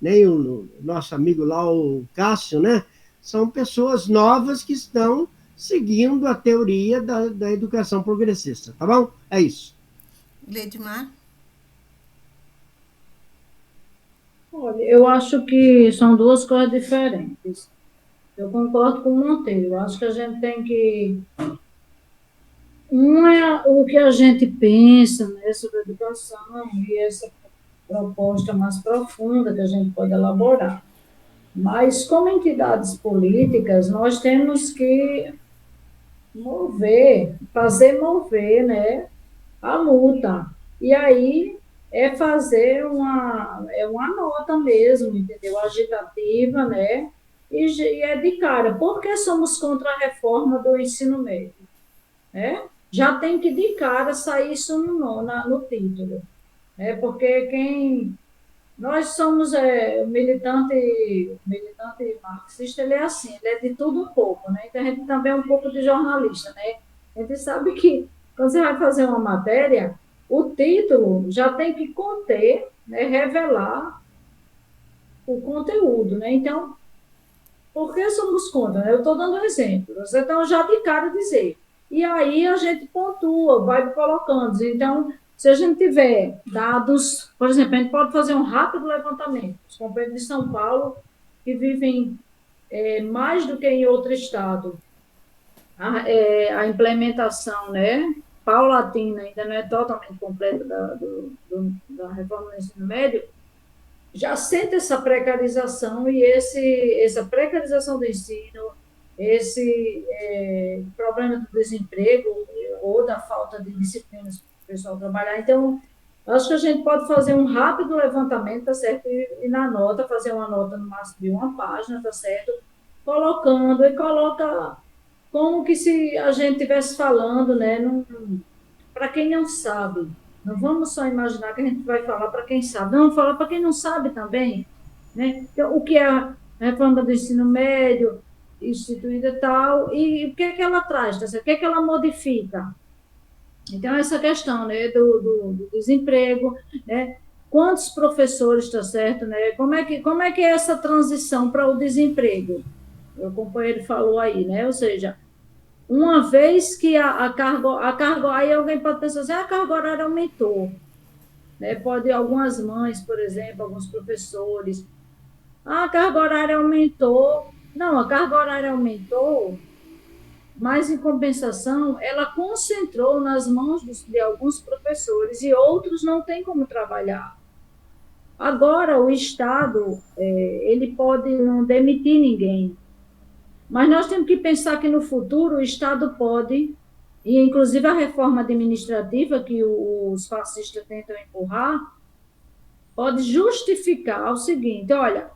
Nem o nosso amigo lá, o Cássio, né? São pessoas novas que estão seguindo a teoria da educação progressista, tá bom? É isso. Gledmar? Olha, eu acho que são duas coisas diferentes. Eu concordo com o Monteiro. Eu acho que a gente tem que... Um é o que a gente pensa, né, sobre a educação e essa proposta mais profunda que a gente pode elaborar. Mas, como entidades políticas, nós temos que fazer mover, né, a luta. E aí uma nota mesmo, entendeu? Agitativa, né? E é de cara. Por que somos contra a reforma do ensino médio? Né? Já tem que de cara sair isso no título. Né? Porque nós somos militante marxista, ele é assim, ele é de tudo um pouco, né? Então a gente também é um pouco de jornalista, né? A gente sabe que quando você vai fazer uma matéria, o título já tem que conter, né, revelar o conteúdo, né? Então, por que somos contra? Eu estou dando um exemplo. Então, já de cara dizer. E aí a gente pontua, vai colocando. Então, se a gente tiver dados, por exemplo, a gente pode fazer um rápido levantamento. Os companheiros de São Paulo, que vivem mais do que em outro estado, a implementação, né, paulatina, ainda não é totalmente completa da reforma do ensino médio, já sente essa precarização e essa precarização do ensino, esse problema do desemprego ou da falta de disciplinas para o pessoal trabalhar. Então, acho que a gente pode fazer um rápido levantamento, tá certo? E na nota, fazer uma nota no máximo de uma página, tá certo? Coloca como que se a gente estivesse falando, né? Para quem não sabe. Não vamos só imaginar que a gente vai falar para quem sabe, vamos falar para quem não sabe também, né? Então, o que é a reforma do ensino médio, instituída tal, e o que é que ela traz, tá certo? O que é que ela modifica? Então, essa questão, né, do desemprego, né? Quantos professores, está certo, né? Como é que é essa transição para o desemprego? O companheiro falou aí, né? Ou seja, uma vez que a carga, aí alguém pode pensar assim, a carga horária aumentou, né? Pode algumas mães, por exemplo, alguns professores, a carga horária aumentou. Não, a carga horária aumentou, mas em compensação, ela concentrou nas mãos de alguns professores e outros não têm como trabalhar. Agora, o Estado, ele pode não demitir ninguém, mas nós temos que pensar que no futuro o Estado pode, e inclusive a reforma administrativa que os fascistas tentam empurrar, pode justificar o seguinte, olha,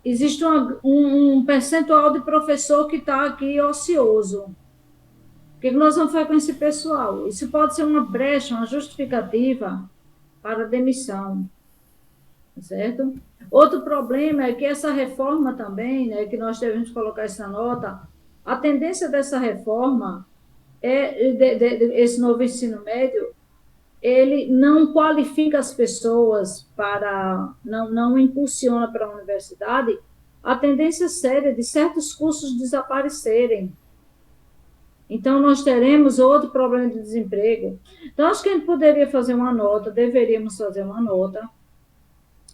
existe um percentual de professor que está aqui ocioso. O que nós vamos fazer com esse pessoal? Isso pode ser uma brecha, uma justificativa para a demissão, certo? Outro problema é que essa reforma também, né, que nós devemos colocar essa nota, a tendência dessa reforma esse novo ensino médio, ele não qualifica as pessoas não impulsiona para a universidade a tendência séria de certos cursos desaparecerem. Então, nós teremos outro problema de desemprego. Então, acho que a gente poderia fazer uma nota, deveríamos fazer uma nota,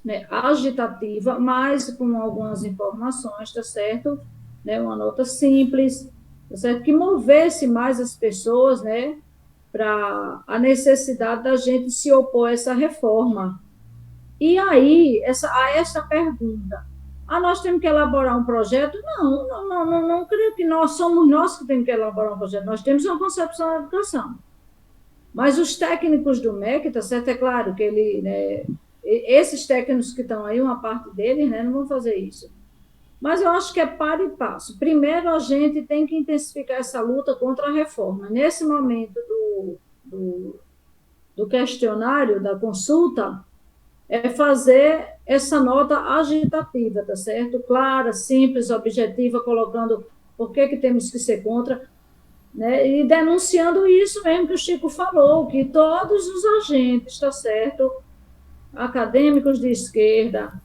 né, agitativa, mas com algumas informações, tá certo? Né, uma nota simples, tá certo? Que movesse mais as pessoas, né, para a necessidade da gente se opor a essa reforma. E aí, a essa pergunta, nós temos que elaborar um projeto? Não creio que somos nós que temos que elaborar um projeto, nós temos uma concepção da educação. Mas os técnicos do MEC, tá certo? É claro que né, esses técnicos que estão aí, uma parte deles, né, não vão fazer isso. Mas eu acho que é para e passo. Primeiro, a gente tem que intensificar essa luta contra a reforma. Nesse momento do questionário, da consulta, é fazer essa nota agitativa, tá certo? Clara, simples, objetiva, colocando por que temos que ser contra, né? E denunciando isso mesmo que o Chico falou, que todos os agentes, tá certo? Acadêmicos de esquerda,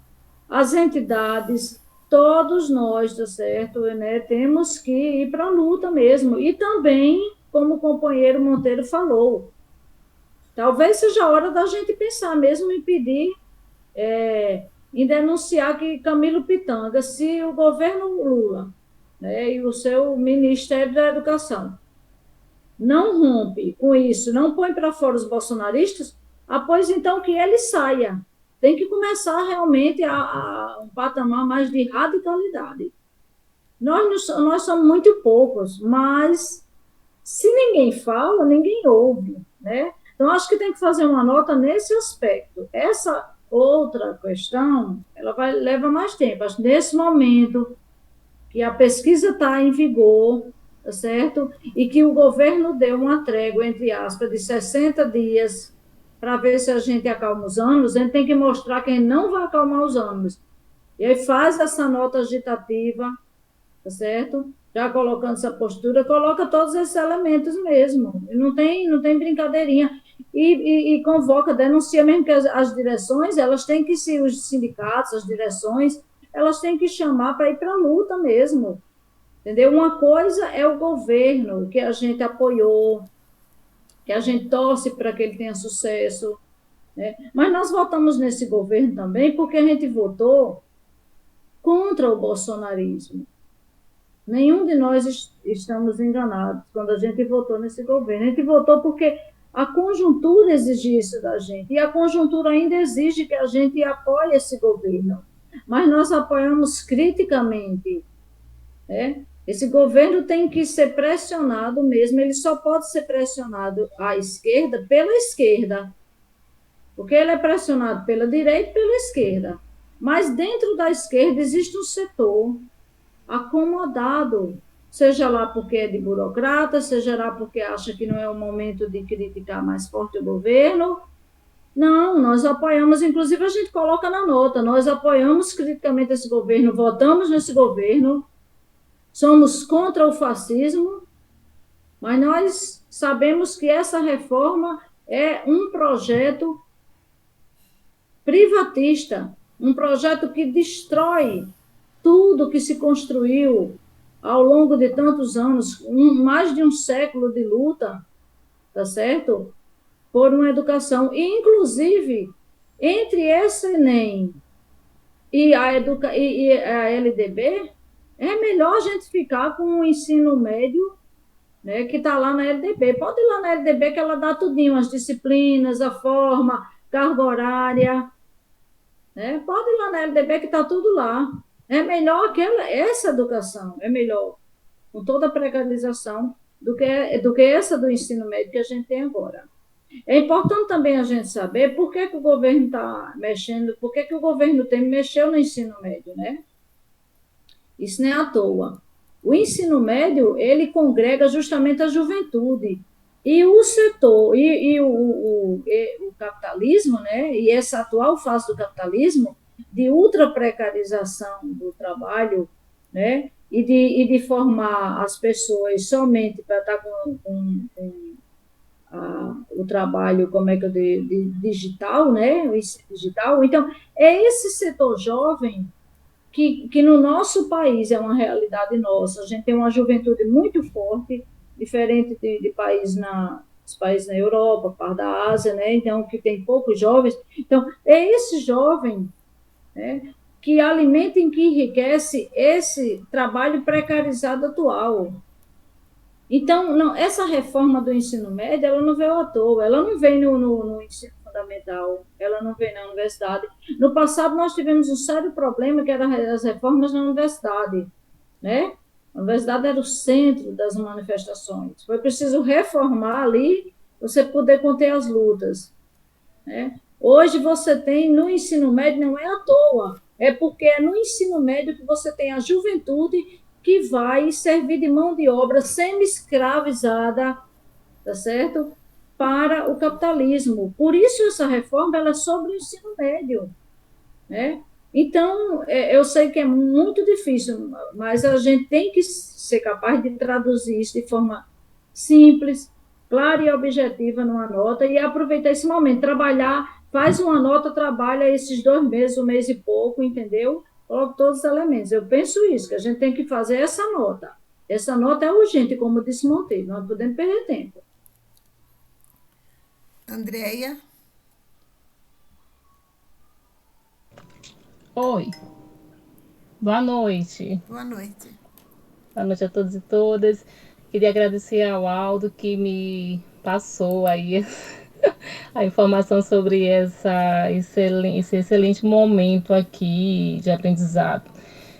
as entidades, todos nós, tá certo? Né? Temos que ir para a luta mesmo. E também, como o companheiro Monteiro falou, talvez seja a hora da gente pensar mesmo em pedir, em denunciar que Camilo Pitanga, se o governo Lula, né, e o seu Ministério da Educação não rompe com isso, não põe para fora os bolsonaristas, após então que ele saia. Tem que começar realmente a um patamar mais de radicalidade. Nós somos muito poucos, mas se ninguém fala, ninguém ouve, né? Então, acho que tem que fazer uma nota nesse aspecto. Essa outra questão, ela leva mais tempo. Acho que nesse momento que a pesquisa está em vigor, tá certo? E que o governo deu uma trégua, entre aspas, de 60 dias para ver se a gente acalma os ânimos, a gente tem que mostrar que a gente não vai acalmar os ânimos. E aí faz essa nota agitativa, tá certo? Já colocando essa postura, coloca todos esses elementos mesmo. Não tem brincadeirinha. E convoca, denuncia mesmo que as direções, elas têm que ser, os sindicatos, as direções, elas têm que chamar para ir para a luta mesmo. Entendeu? Uma coisa é o governo, que a gente apoiou, que a gente torce para que ele tenha sucesso, né? Mas nós votamos nesse governo também porque a gente votou contra o bolsonarismo. Nenhum de nós estamos enganados quando a gente votou nesse governo. A gente votou porque a conjuntura exige isso da gente, e a conjuntura ainda exige que a gente apoie esse governo. Mas nós apoiamos criticamente, né? Esse governo tem que ser pressionado mesmo, ele só pode ser pressionado à esquerda pela esquerda, porque ele é pressionado pela direita e pela esquerda. Mas dentro da esquerda existe um setor acomodado, seja lá porque é de burocrata, seja lá porque acha que não é o momento de criticar mais forte o governo. Não, nós apoiamos, inclusive a gente coloca na nota, nós apoiamos criticamente esse governo, votamos nesse governo, somos contra o fascismo, mas nós sabemos que essa reforma é um projeto privatista, um projeto que destrói tudo que se construiu ao longo de tantos anos, mais de um século de luta, tá certo? Por uma educação. E, inclusive, entre esse Enem e a LDB, é melhor a gente ficar com o ensino médio, né, que está lá na LDB. Pode ir lá na LDB que ela dá tudinho, as disciplinas, a forma, carga horária. Né? Pode ir lá na LDB que está tudo lá. É melhor essa educação, é melhor, com toda a precarização, do que essa do ensino médio que a gente tem agora. É importante também a gente saber por que o governo está mexendo, por que o governo mexeu no ensino médio, né? Isso não é à toa. O ensino médio, ele congrega justamente a juventude. E o setor, o capitalismo, né? E essa atual fase do capitalismo, de ultra-precarização do trabalho, né? E de formar as pessoas somente para estar com o trabalho, como é que eu digo, digital, né? O digital. Então, é esse setor jovem que no nosso país é uma realidade nossa. A gente tem uma juventude muito forte, diferente de os países na Europa, parte da Ásia, né? Então, que tem poucos jovens. Então, é esse jovem, né, que alimenta e que enriquece esse trabalho precarizado atual. Então, não, essa reforma do ensino médio, ela não veio à toa, ela não vem no ensino fundamental, ela não vem na universidade. No passado, nós tivemos um sério problema, que eram as reformas na universidade, né? A universidade era o centro das manifestações. Foi preciso reformar ali, você poder conter as lutas, né? Hoje você tem no ensino médio, não é à toa, é porque é no ensino médio que você tem a juventude que vai servir de mão de obra semi-escravizada, tá certo? Para o capitalismo. Por isso essa reforma ela é sobre o ensino médio, né? Então, eu sei que é muito difícil, mas a gente tem que ser capaz de traduzir isso de forma simples, clara e objetiva numa nota e aproveitar esse momento, trabalhar, faz uma nota, trabalha esses 2 meses, 1 mês e pouco, entendeu? Coloca todos os elementos. Eu penso isso, que a gente tem que fazer essa nota. Essa nota é urgente, como disse Monteiro, nós não podemos perder tempo. Andréia? Oi, boa noite. Boa noite. Boa noite a todos e todas. Queria agradecer ao Aldo que me passou aí a informação sobre esse excelente momento aqui de aprendizado.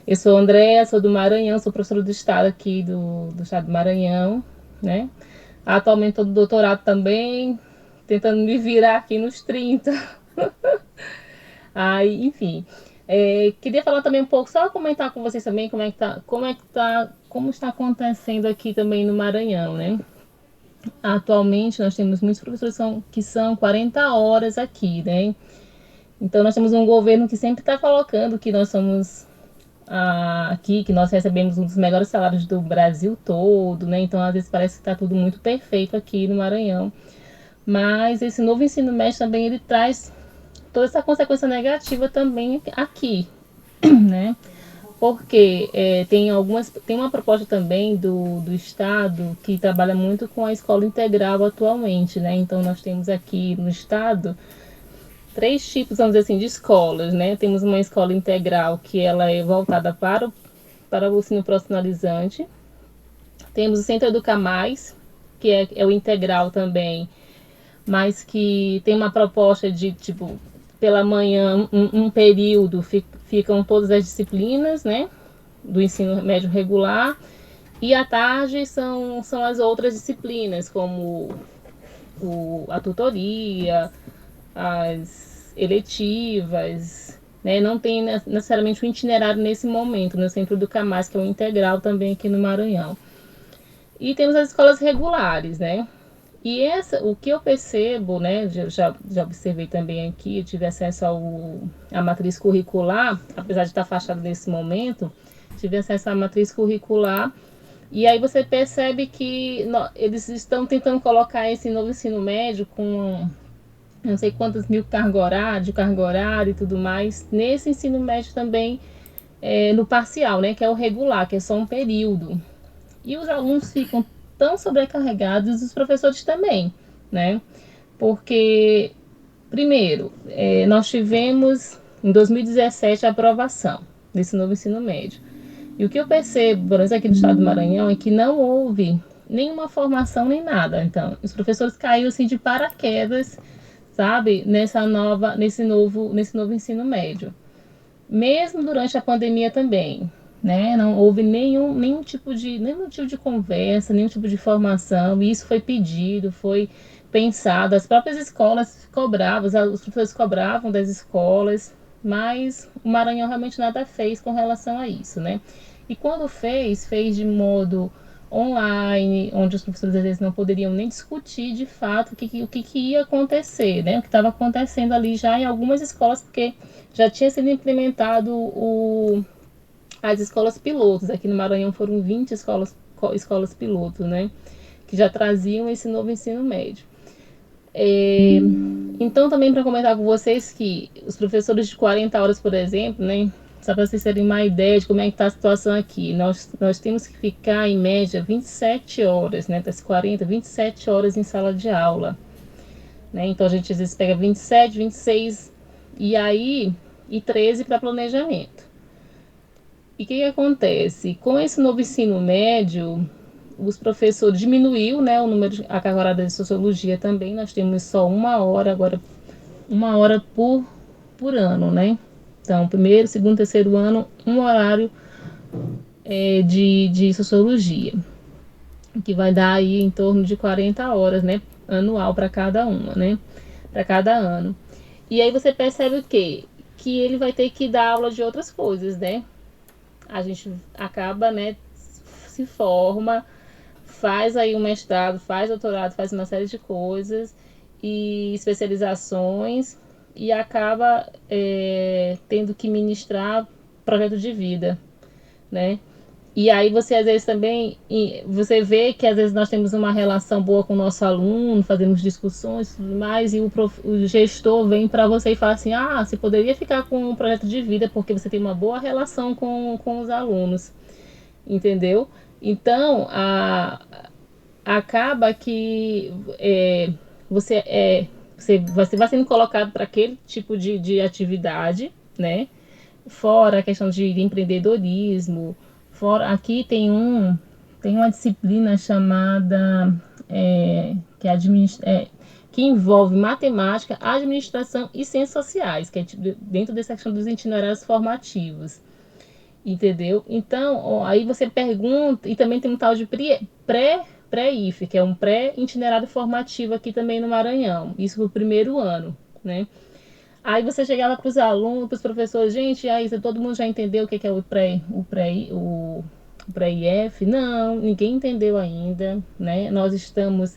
Eu sou Andréa, sou do Maranhão, sou professora do estado aqui do estado do Maranhão, né? Atualmente estou do doutorado também, tentando me virar aqui nos 30. Aí, enfim. Queria falar também um pouco, só comentar com vocês também como está acontecendo aqui também no Maranhão, né? Atualmente nós temos muitos professores que são 40 horas aqui, né? Então nós temos um governo que sempre está colocando que nós somos aqui, que nós recebemos um dos melhores salários do Brasil todo, né? Então às vezes parece que está tudo muito perfeito aqui no Maranhão. Mas esse novo ensino médio também ele traz toda essa consequência negativa também aqui, né? Porque tem uma proposta também do Estado que trabalha muito com a escola integral atualmente, né? Então nós temos aqui no Estado 3 tipos, vamos dizer assim, de escolas, né? Temos uma escola integral que ela é voltada para o ensino profissionalizante. Temos o Centro Educar Mais, que é o integral também, mas que tem uma proposta de, tipo, pela manhã, um período, ficam todas as disciplinas, né, do ensino médio regular, e à tarde são as outras disciplinas, como a tutoria, as eletivas, né, não tem necessariamente um itinerário nesse momento, no Centro Educar Mais, que é o integral também aqui no Maranhão. E temos as escolas regulares, né? E o que eu percebo, né, já observei também aqui, eu tive acesso à matriz curricular, apesar de estar fechado nesse momento, tive acesso à matriz curricular, e aí você percebe que eles estão tentando colocar esse novo ensino médio com não sei quantas mil carga horária e tudo mais, nesse ensino médio também, no parcial, né, que é o regular, que é só um período. E os alunos ficam tão sobrecarregados, os professores também, né? Porque, primeiro, nós tivemos em 2017 a aprovação desse novo ensino médio. E o que eu percebo, por exemplo, aqui no estado do Maranhão, é que não houve nenhuma formação nem nada. Então, os professores caíram assim de paraquedas, sabe, nesse novo ensino médio. Mesmo durante a pandemia também. Né? Não houve nenhum tipo de conversa, nenhum tipo de formação, e isso foi pedido, foi pensado, as próprias escolas cobravam, os professores cobravam das escolas, mas o Maranhão realmente nada fez com relação a isso, né? E quando fez de modo online, onde os professores às vezes não poderiam nem discutir de fato o que ia acontecer, né? O que estava acontecendo ali já em algumas escolas, porque já tinha sido implementado as escolas pilotos. Aqui no Maranhão foram 20 escolas pilotos, né? Que já traziam esse novo ensino médio. Então, também para comentar com vocês que os professores de 40 horas, por exemplo, né? só para vocês terem uma ideia de como é que está a situação aqui, nós temos que ficar, em média, 27 horas, né, das 40, 27 horas em sala de aula. Né? Então, a gente às vezes pega 27, 26, e 13 para planejamento. E o que acontece? Com esse novo ensino médio, os professores diminuiu, né, o número, a carga horária de sociologia também, nós temos só 1 hora, agora 1 hora por ano, né? Então, primeiro, segundo, terceiro ano, um horário de sociologia, que vai dar aí em torno de 40 horas, né, anual para cada uma, né, para cada ano. E aí você percebe o quê? Que ele vai ter que dar aula de outras coisas, né? A gente acaba, né, se forma, faz aí um mestrado, faz doutorado, faz uma série de coisas e especializações e acaba tendo que ministrar projeto de vida, né? E aí você às vezes também, você vê que às vezes nós temos uma relação boa com o nosso aluno, fazemos discussões e tudo mais, e o gestor vem para você e fala assim, você poderia ficar com um projeto de vida porque você tem uma boa relação com os alunos, entendeu? Então, acaba que você vai sendo colocado para aquele tipo de atividade, né? Fora a questão de empreendedorismo, fora, aqui tem uma disciplina chamada que envolve matemática, administração e ciências sociais, que é dentro dessa questão dos itinerários formativos. Entendeu? Então, aí você pergunta, e também tem um tal de pré-IF, que é um pré-itinerário formativo aqui também no Maranhão, isso no primeiro ano, né? Aí você chegava para os alunos, para os professores, gente, aí todo mundo já entendeu o que é o pré-IF? Não, ninguém entendeu ainda, né? Nós estamos...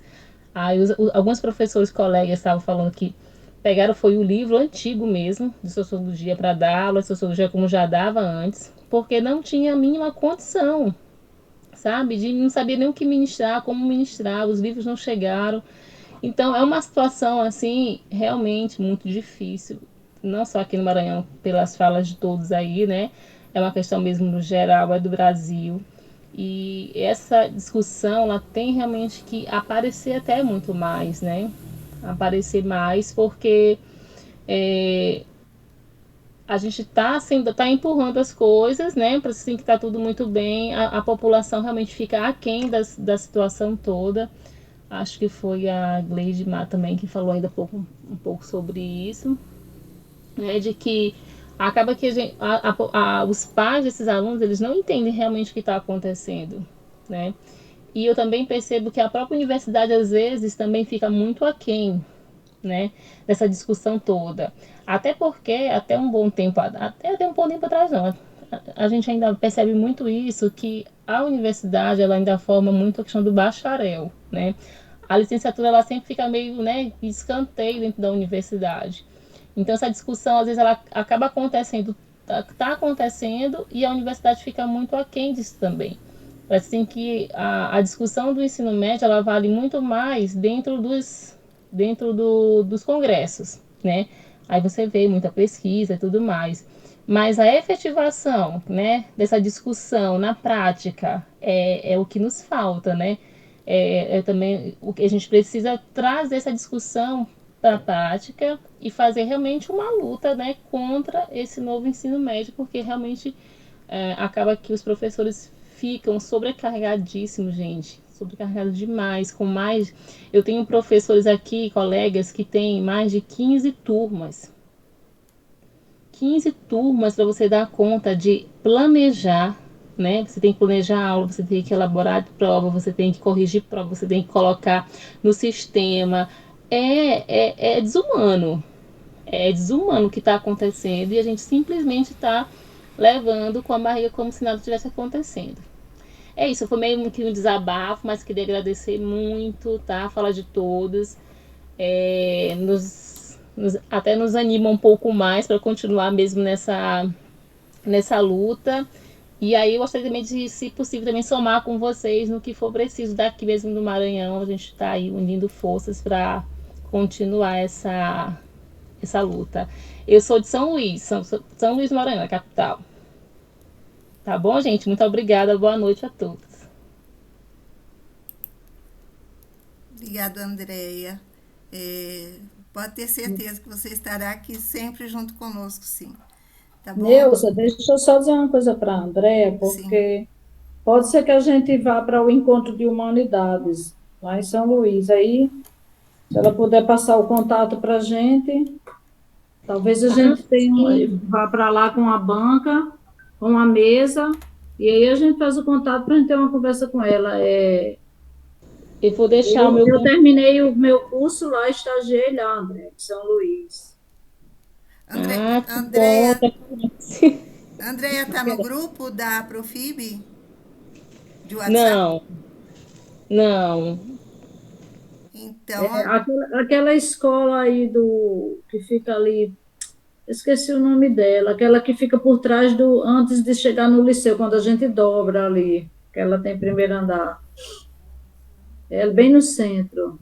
Aí alguns professores, colegas, estavam falando que pegaram, foi o livro antigo mesmo, de sociologia para dar aula, de sociologia como já dava antes, porque não tinha a mínima condição, sabe? Não sabia nem o que ministrar, como ministrar, os livros não chegaram. Então, é uma situação, assim, realmente muito difícil, não só aqui no Maranhão, pelas falas de todos aí, né? É uma questão mesmo no geral, é do Brasil. E essa discussão, ela tem realmente que aparecer até muito mais, né? Aparecer mais, porque a gente tá empurrando as coisas, né? Para assim que tá tudo muito bem, a população realmente fica aquém da situação toda. Acho que foi a Gleide Mar também que falou ainda um pouco sobre isso, né, de que acaba que os pais desses alunos, eles não entendem realmente o que está acontecendo, né? E eu também percebo que a própria universidade, às vezes, também fica muito aquém, né, dessa discussão toda. Até porque, até um bom tempo atrás, não, a gente ainda percebe muito isso, que a universidade, ela ainda forma muito a questão do bacharel, né? A licenciatura, ela sempre fica meio, né, escanteio dentro da universidade. Então, essa discussão, às vezes, ela acaba acontecendo, tá acontecendo, e a universidade fica muito aquém disso também. Parece assim que a discussão do ensino médio, ela vale muito mais dentro dos congressos, né? Aí você vê muita pesquisa e tudo mais. Mas a efetivação, né, dessa discussão na prática é o que nos falta, né? Também o que a gente precisa trazer essa discussão para a prática e fazer realmente uma luta, né, contra esse novo ensino médio, porque realmente acaba que os professores ficam sobrecarregadíssimos, gente, sobrecarregados demais, com mais... Eu tenho professores aqui, colegas, que têm mais de 15 turmas. 15 turmas para você dar conta de planejar, né? Você tem que planejar a aula, você tem que elaborar prova, você tem que corrigir prova, você tem que colocar no sistema. É desumano. É desumano o que está acontecendo e a gente simplesmente está levando com a barriga como se nada estivesse acontecendo. É isso, foi meio que um desabafo, mas queria agradecer muito, tá? Falar de todos. Até nos anima um pouco mais para continuar mesmo nessa luta. E aí eu gostaria também de, se possível, também somar com vocês no que for preciso daqui mesmo do Maranhão. A gente está aí unindo forças para continuar essa luta. Eu sou de São Luís, São Luís do Maranhão, a capital. Tá bom, gente? Muito obrigada. Boa noite a todos. Obrigada, Andréia. Pode ter certeza que você estará aqui sempre junto conosco, sim. Tá bom? Neuza, deixa eu só dizer uma coisa para a Andréia, porque pode ser que a gente vá para o encontro de humanidades, lá em São Luís. Aí, se ela puder passar o contato para a gente, talvez a gente vá para lá com a banca, com a mesa, e aí a gente faz o contato para a gente ter uma conversa com ela. Eu vou deixar o meu... Eu terminei o meu curso lá, estagiei lá, André, em São Luís. Andréia está no grupo da Profib? De WhatsApp? Não. Então... aquela escola aí que fica ali, esqueci o nome dela, aquela que fica por trás antes de chegar no liceu, quando a gente dobra ali, que ela tem primeiro andar. É bem no centro.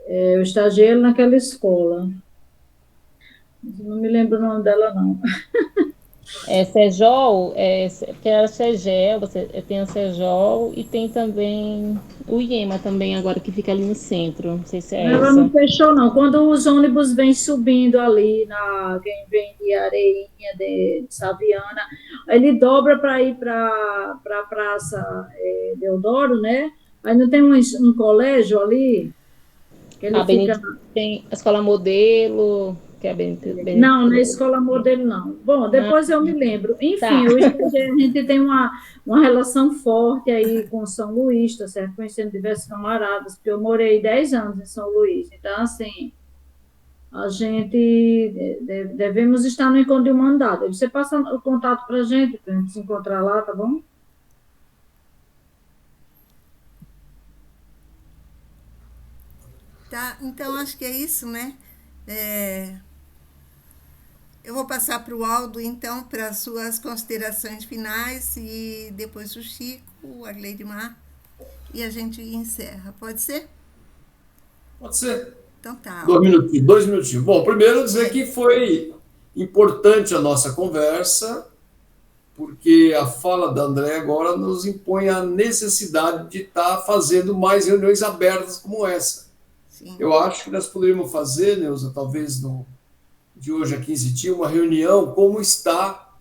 Eu estagiei naquela escola. Não me lembro o nome dela, não. Sejol, porque era Segel, tem a Sejol e tem também o IEMA também, agora que fica ali no centro. Não sei se é Ela essa. não fechou, não. Quando os ônibus vêm subindo ali, quem vem de Areinha, de Saviana, ele dobra para ir para a Praça Deodoro, né? Aí não tem um colégio ali? Que ele fica... Tem a Escola Modelo, que é bem... Não, na Escola Modelo, não. Bom, depois eu me lembro. Enfim, hoje a gente tem uma relação forte aí com São Luís, tá certo? Conhecendo diversos camaradas, porque eu morei 10 anos em São Luís. Então, assim, a gente devemos estar no encontro de humanidade. Você passa o contato para a gente se encontrar lá, tá bom? Tá, então acho que é isso, né? Eu vou passar para o Aldo, então, para as suas considerações finais, e depois o Chico, a Gleidmar, e a gente encerra. Pode ser? Pode ser. Então tá. 2 minutinhos. Bom, primeiro dizer que foi importante a nossa conversa, porque a fala da André agora nos impõe a necessidade de estar fazendo mais reuniões abertas como essa. Sim. Eu acho que nós poderíamos fazer, Neuza, talvez de hoje a 15 dias, uma reunião como está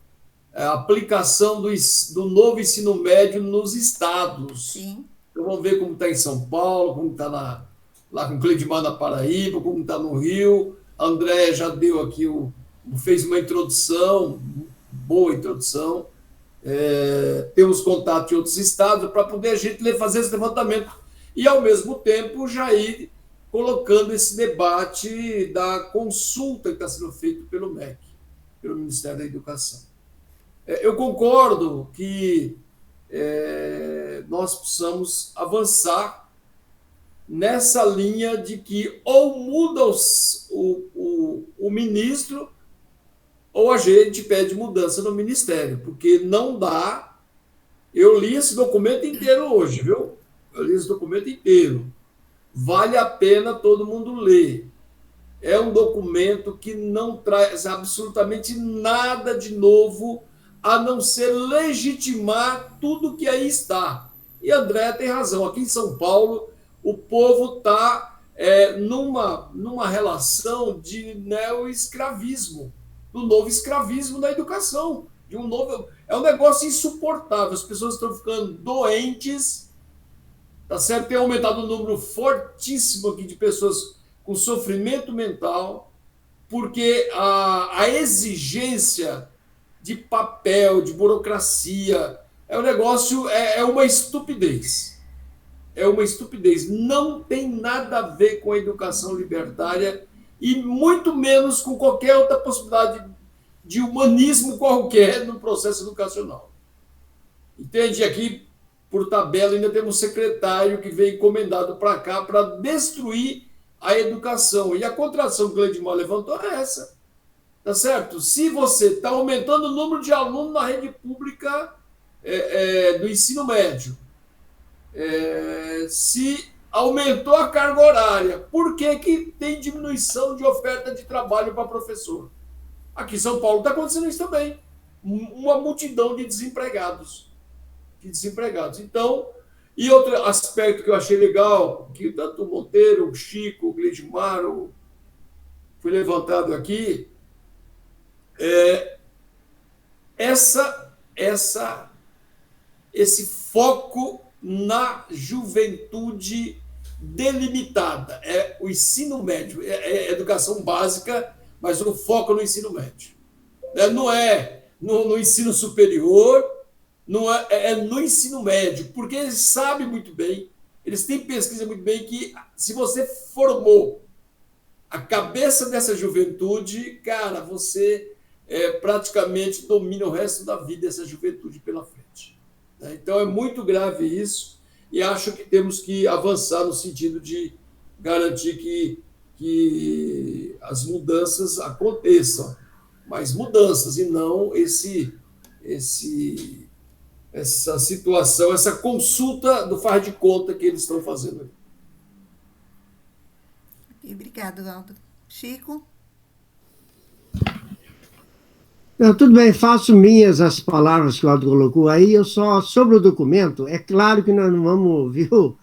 a aplicação do novo ensino médio nos estados. Sim. Então vamos ver como está em São Paulo, como está lá com o Cleidmar na Paraíba, como está no Rio. A André já deu aqui, fez uma introdução, boa introdução. Temos contato em outros estados para poder a gente fazer esse levantamento e, ao mesmo tempo, já ir colocando esse debate da consulta que está sendo feito pelo MEC, pelo Ministério da Educação. Eu concordo que nós precisamos avançar nessa linha de que ou muda o ministro ou a gente pede mudança no Ministério, porque não dá... Eu li esse documento inteiro hoje, viu? Eu li esse documento inteiro. Vale a pena todo mundo ler. É um documento que não traz absolutamente nada de novo, a não ser legitimar tudo que aí está. E André tem razão. Aqui em São Paulo, o povo está numa relação de neoescravismo, do novo escravismo da educação. É um negócio insuportável. As pessoas estão ficando doentes. Tá certo? Tem aumentado um número fortíssimo aqui de pessoas com sofrimento mental, porque a exigência de papel, de burocracia, é um negócio, é uma estupidez. É uma estupidez. Não tem nada a ver com a educação libertária e muito menos com qualquer outra possibilidade de humanismo qualquer no processo educacional. Entende? Aqui, por tabela, ainda temos um secretário que veio encomendado para cá para destruir a educação. E a contradição que o Gleidmar levantou é essa. Tá certo? Se você está aumentando o número de alunos na rede pública do ensino médio, se aumentou a carga horária, por que tem diminuição de oferta de trabalho para professor? Aqui em São Paulo está acontecendo isso também. uma multidão de desempregados. Então, e outro aspecto que eu achei legal, que tanto o Monteiro, o Chico, o Gleidmar, foi levantado aqui, esse foco na juventude delimitada. É o ensino médio, é educação básica, mas o foco no ensino médio. Não é no ensino superior, não é no ensino médio, porque eles sabem muito bem, eles têm pesquisa muito bem que se você formou a cabeça dessa juventude, cara, você praticamente domina o resto da vida essa juventude pela frente. Então é muito grave isso e acho que temos que avançar no sentido de garantir que as mudanças aconteçam, mas mudanças e não essa situação, essa consulta do faz de conta que eles estão fazendo aqui. Obrigado, Aldo. Chico? Não, tudo bem, faço minhas as palavras que o Aldo colocou aí, eu só, sobre o documento, é claro que nós não vamos, viu,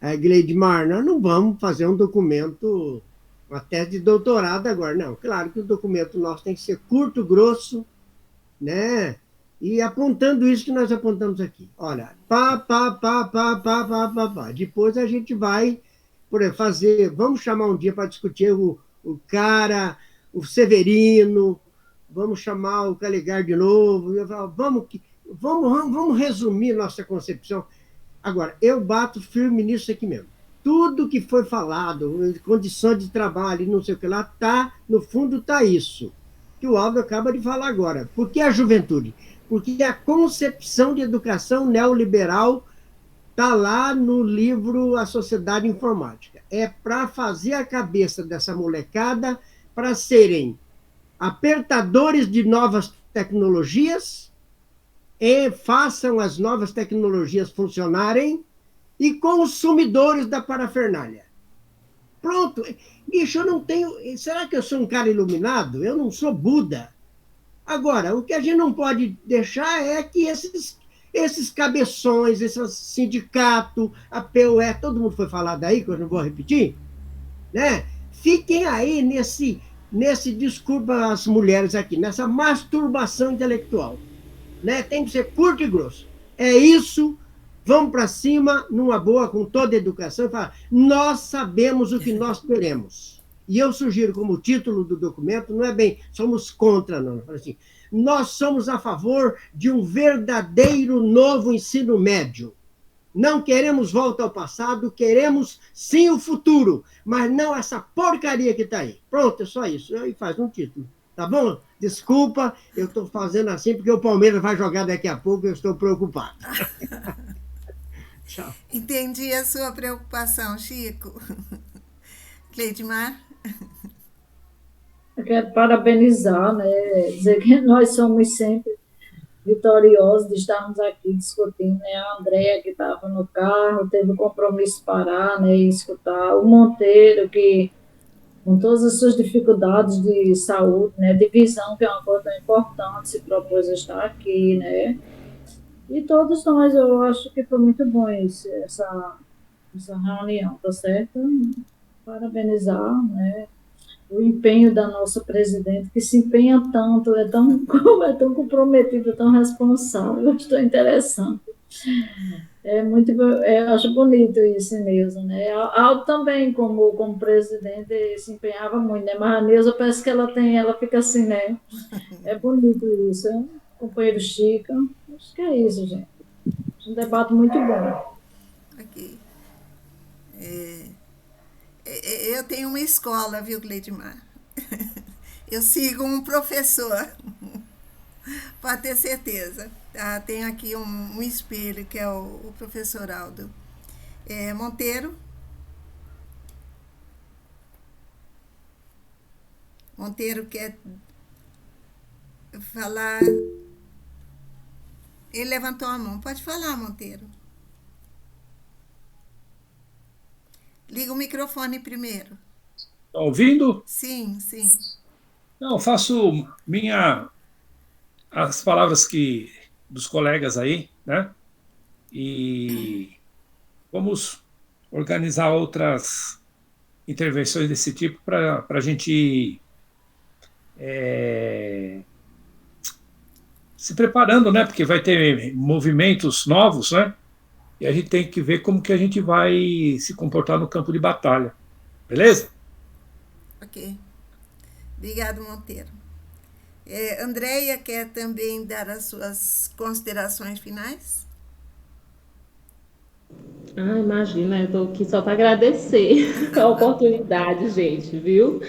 Gleidmar, nós não vamos fazer um documento, uma tese de doutorado agora, não. Claro que o documento nosso tem que ser curto, grosso, né? E apontando isso que nós apontamos aqui. Olha, pá. Depois a gente vai, por exemplo, vamos chamar um dia para discutir o cara, o Severino, vamos chamar o Caligari de novo, vamos resumir nossa concepção. Agora, eu bato firme nisso aqui mesmo. Tudo que foi falado, condição de trabalho, não sei o que lá, no fundo está isso, que o Aldo acaba de falar agora. Por que a juventude? Porque a concepção de educação neoliberal está lá no livro A Sociedade Informática. É para fazer a cabeça dessa molecada para serem apertadores de novas tecnologias, e façam as novas tecnologias funcionarem, e consumidores da parafernália. Pronto. Bicho, eu não tenho... Será que eu sou um cara iluminado? Eu não sou Buda. Agora, o que a gente não pode deixar é que esses cabeções, esse sindicato, a PUE, todo mundo foi falado aí, que eu não vou repetir, né? Fiquem aí nesse discurso às mulheres aqui, nessa masturbação intelectual. Né? Tem que ser curto e grosso. É isso, vamos para cima, numa boa, com toda a educação, e falar, nós sabemos o que nós queremos. E eu sugiro, como título do documento, não é bem, somos contra, não. Assim, nós somos a favor de um verdadeiro novo ensino médio. Não queremos volta ao passado, queremos sim o futuro, mas não essa porcaria que está aí. Pronto, é só isso. E faz um título. Tá bom? Desculpa, eu estou fazendo assim porque o Palmeiras vai jogar daqui a pouco e eu estou preocupado. Tchau. Entendi a sua preocupação, Chico. Gleidmar? Eu quero parabenizar, né? Dizer que nós somos sempre vitoriosos de estarmos aqui discutindo, né? A Andréia, que estava no carro, teve o compromisso de parar, né? E escutar. O Monteiro, que com todas as suas dificuldades de saúde, né, de visão, que é uma coisa importante, se propôs a estar aqui, né, e todos nós, eu acho que foi muito bom essa reunião, tá certo? Parabenizar, né, o empenho da nossa presidente, que se empenha tanto, é tão comprometida, tão responsável, eu estou interessante. Acho bonito isso mesmo, né? Aldo também, como presidente, se empenhava muito, né? Mas a Neuza parece que ela fica assim, né? É bonito isso, hein? Companheiro Chica, acho que é isso, gente. Um debate muito bom. Ok. Eu tenho uma escola, viu, Gleidmar? Eu sigo um professor, pode ter certeza. Tenho aqui um espelho, que é o professor Aldo. Monteiro? Monteiro quer falar? Ele levantou a mão. Pode falar, Monteiro. Liga o microfone primeiro. Está ouvindo? Sim, sim. Não, faço minha as palavras dos colegas aí, né? E vamos organizar outras intervenções desse tipo para a gente se preparando, né? Porque vai ter movimentos novos, né? E a gente tem que ver como que a gente vai se comportar no campo de batalha. Beleza? Ok. Obrigado, Monteiro. Andréia quer também dar as suas considerações finais? Imagina, eu estou aqui só para agradecer a oportunidade, gente, viu?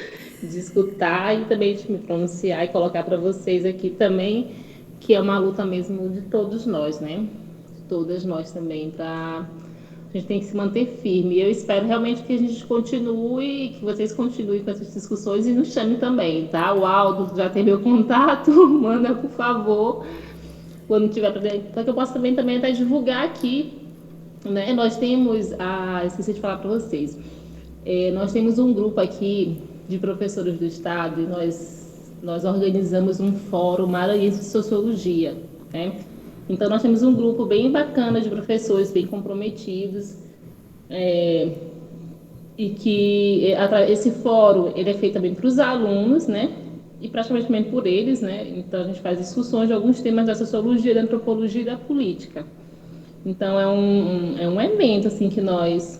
De escutar e também de me pronunciar e colocar para vocês aqui também, que é uma luta mesmo de todos nós, né? De todas nós também, para a gente tem que se manter firme. E eu espero realmente que a gente continue, que vocês continuem com essas discussões e nos chamem também, tá? O Aldo já tem meu contato, manda por favor, quando tiver para que eu possa também até divulgar aqui, né? Nós temos, esqueci de falar para vocês, nós temos um grupo aqui de professores do estado e nós organizamos um fórum maranhense de sociologia, né? Então nós temos um grupo bem bacana de professores bem comprometidos, e que esse fórum ele é feito também para os alunos, né? E praticamente também por eles, né? Então a gente faz discussões de alguns temas da sociologia, da antropologia e da política. Então é um evento assim que nós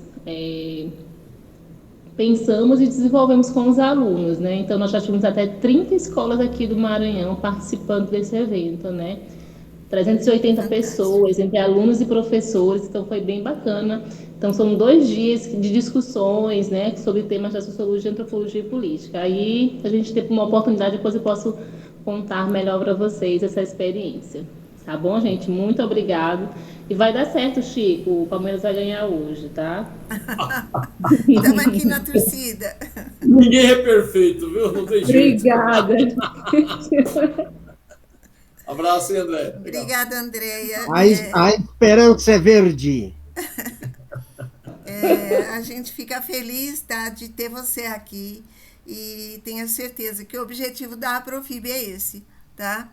pensamos e desenvolvemos com os alunos, né? Então nós já tivemos até 30 escolas aqui do Maranhão participando desse evento, né? 380 pessoas, entre alunos e professores, então foi bem bacana. Então são 2 dias de discussões, né, sobre temas da sociologia, antropologia e política. Aí a gente teve uma oportunidade, depois eu posso contar melhor para vocês essa experiência. Tá bom, gente? Muito obrigado. E vai dar certo, Chico. O Palmeiras vai ganhar hoje, tá? Estamos aqui na torcida. Ninguém é perfeito, viu? Não tem jeito. Obrigada. Abraço, André. Obrigada, Andréia. A esperança é verde. A gente fica feliz, tá, de ter você aqui e tenho certeza que o objetivo da Aprofib é esse, tá?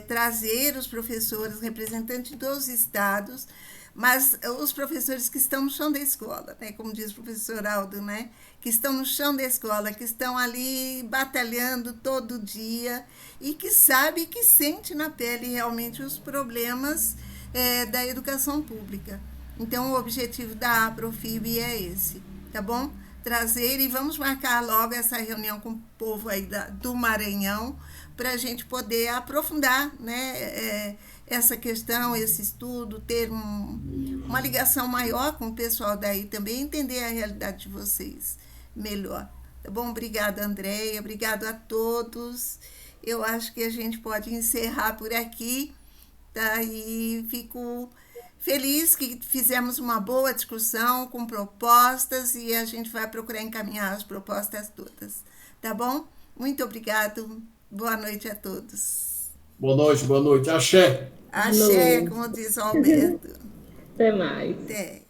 Trazer os professores, representantes dos estados, mas os professores que estão no chão da escola, né? Como diz o professor Aldo, né? Que estão no chão da escola, que estão ali batalhando todo dia e que sabe, que sente na pele realmente os problemas da educação pública. Então, o objetivo da Aprofib é esse, tá bom? Trazer, e vamos marcar logo essa reunião com o povo aí do Maranhão, para a gente poder aprofundar, né, essa questão, esse estudo, ter uma ligação maior com o pessoal daí também, entender a realidade de vocês melhor. Tá bom? Obrigada, Andréia, obrigado a todos. Eu acho que a gente pode encerrar por aqui, tá? E fico feliz que fizemos uma boa discussão com propostas e a gente vai procurar encaminhar as propostas todas. Tá bom? Muito obrigado. Boa noite a todos. Boa noite, boa noite. Axé. Axé, como diz o Alberto. Até mais. Até.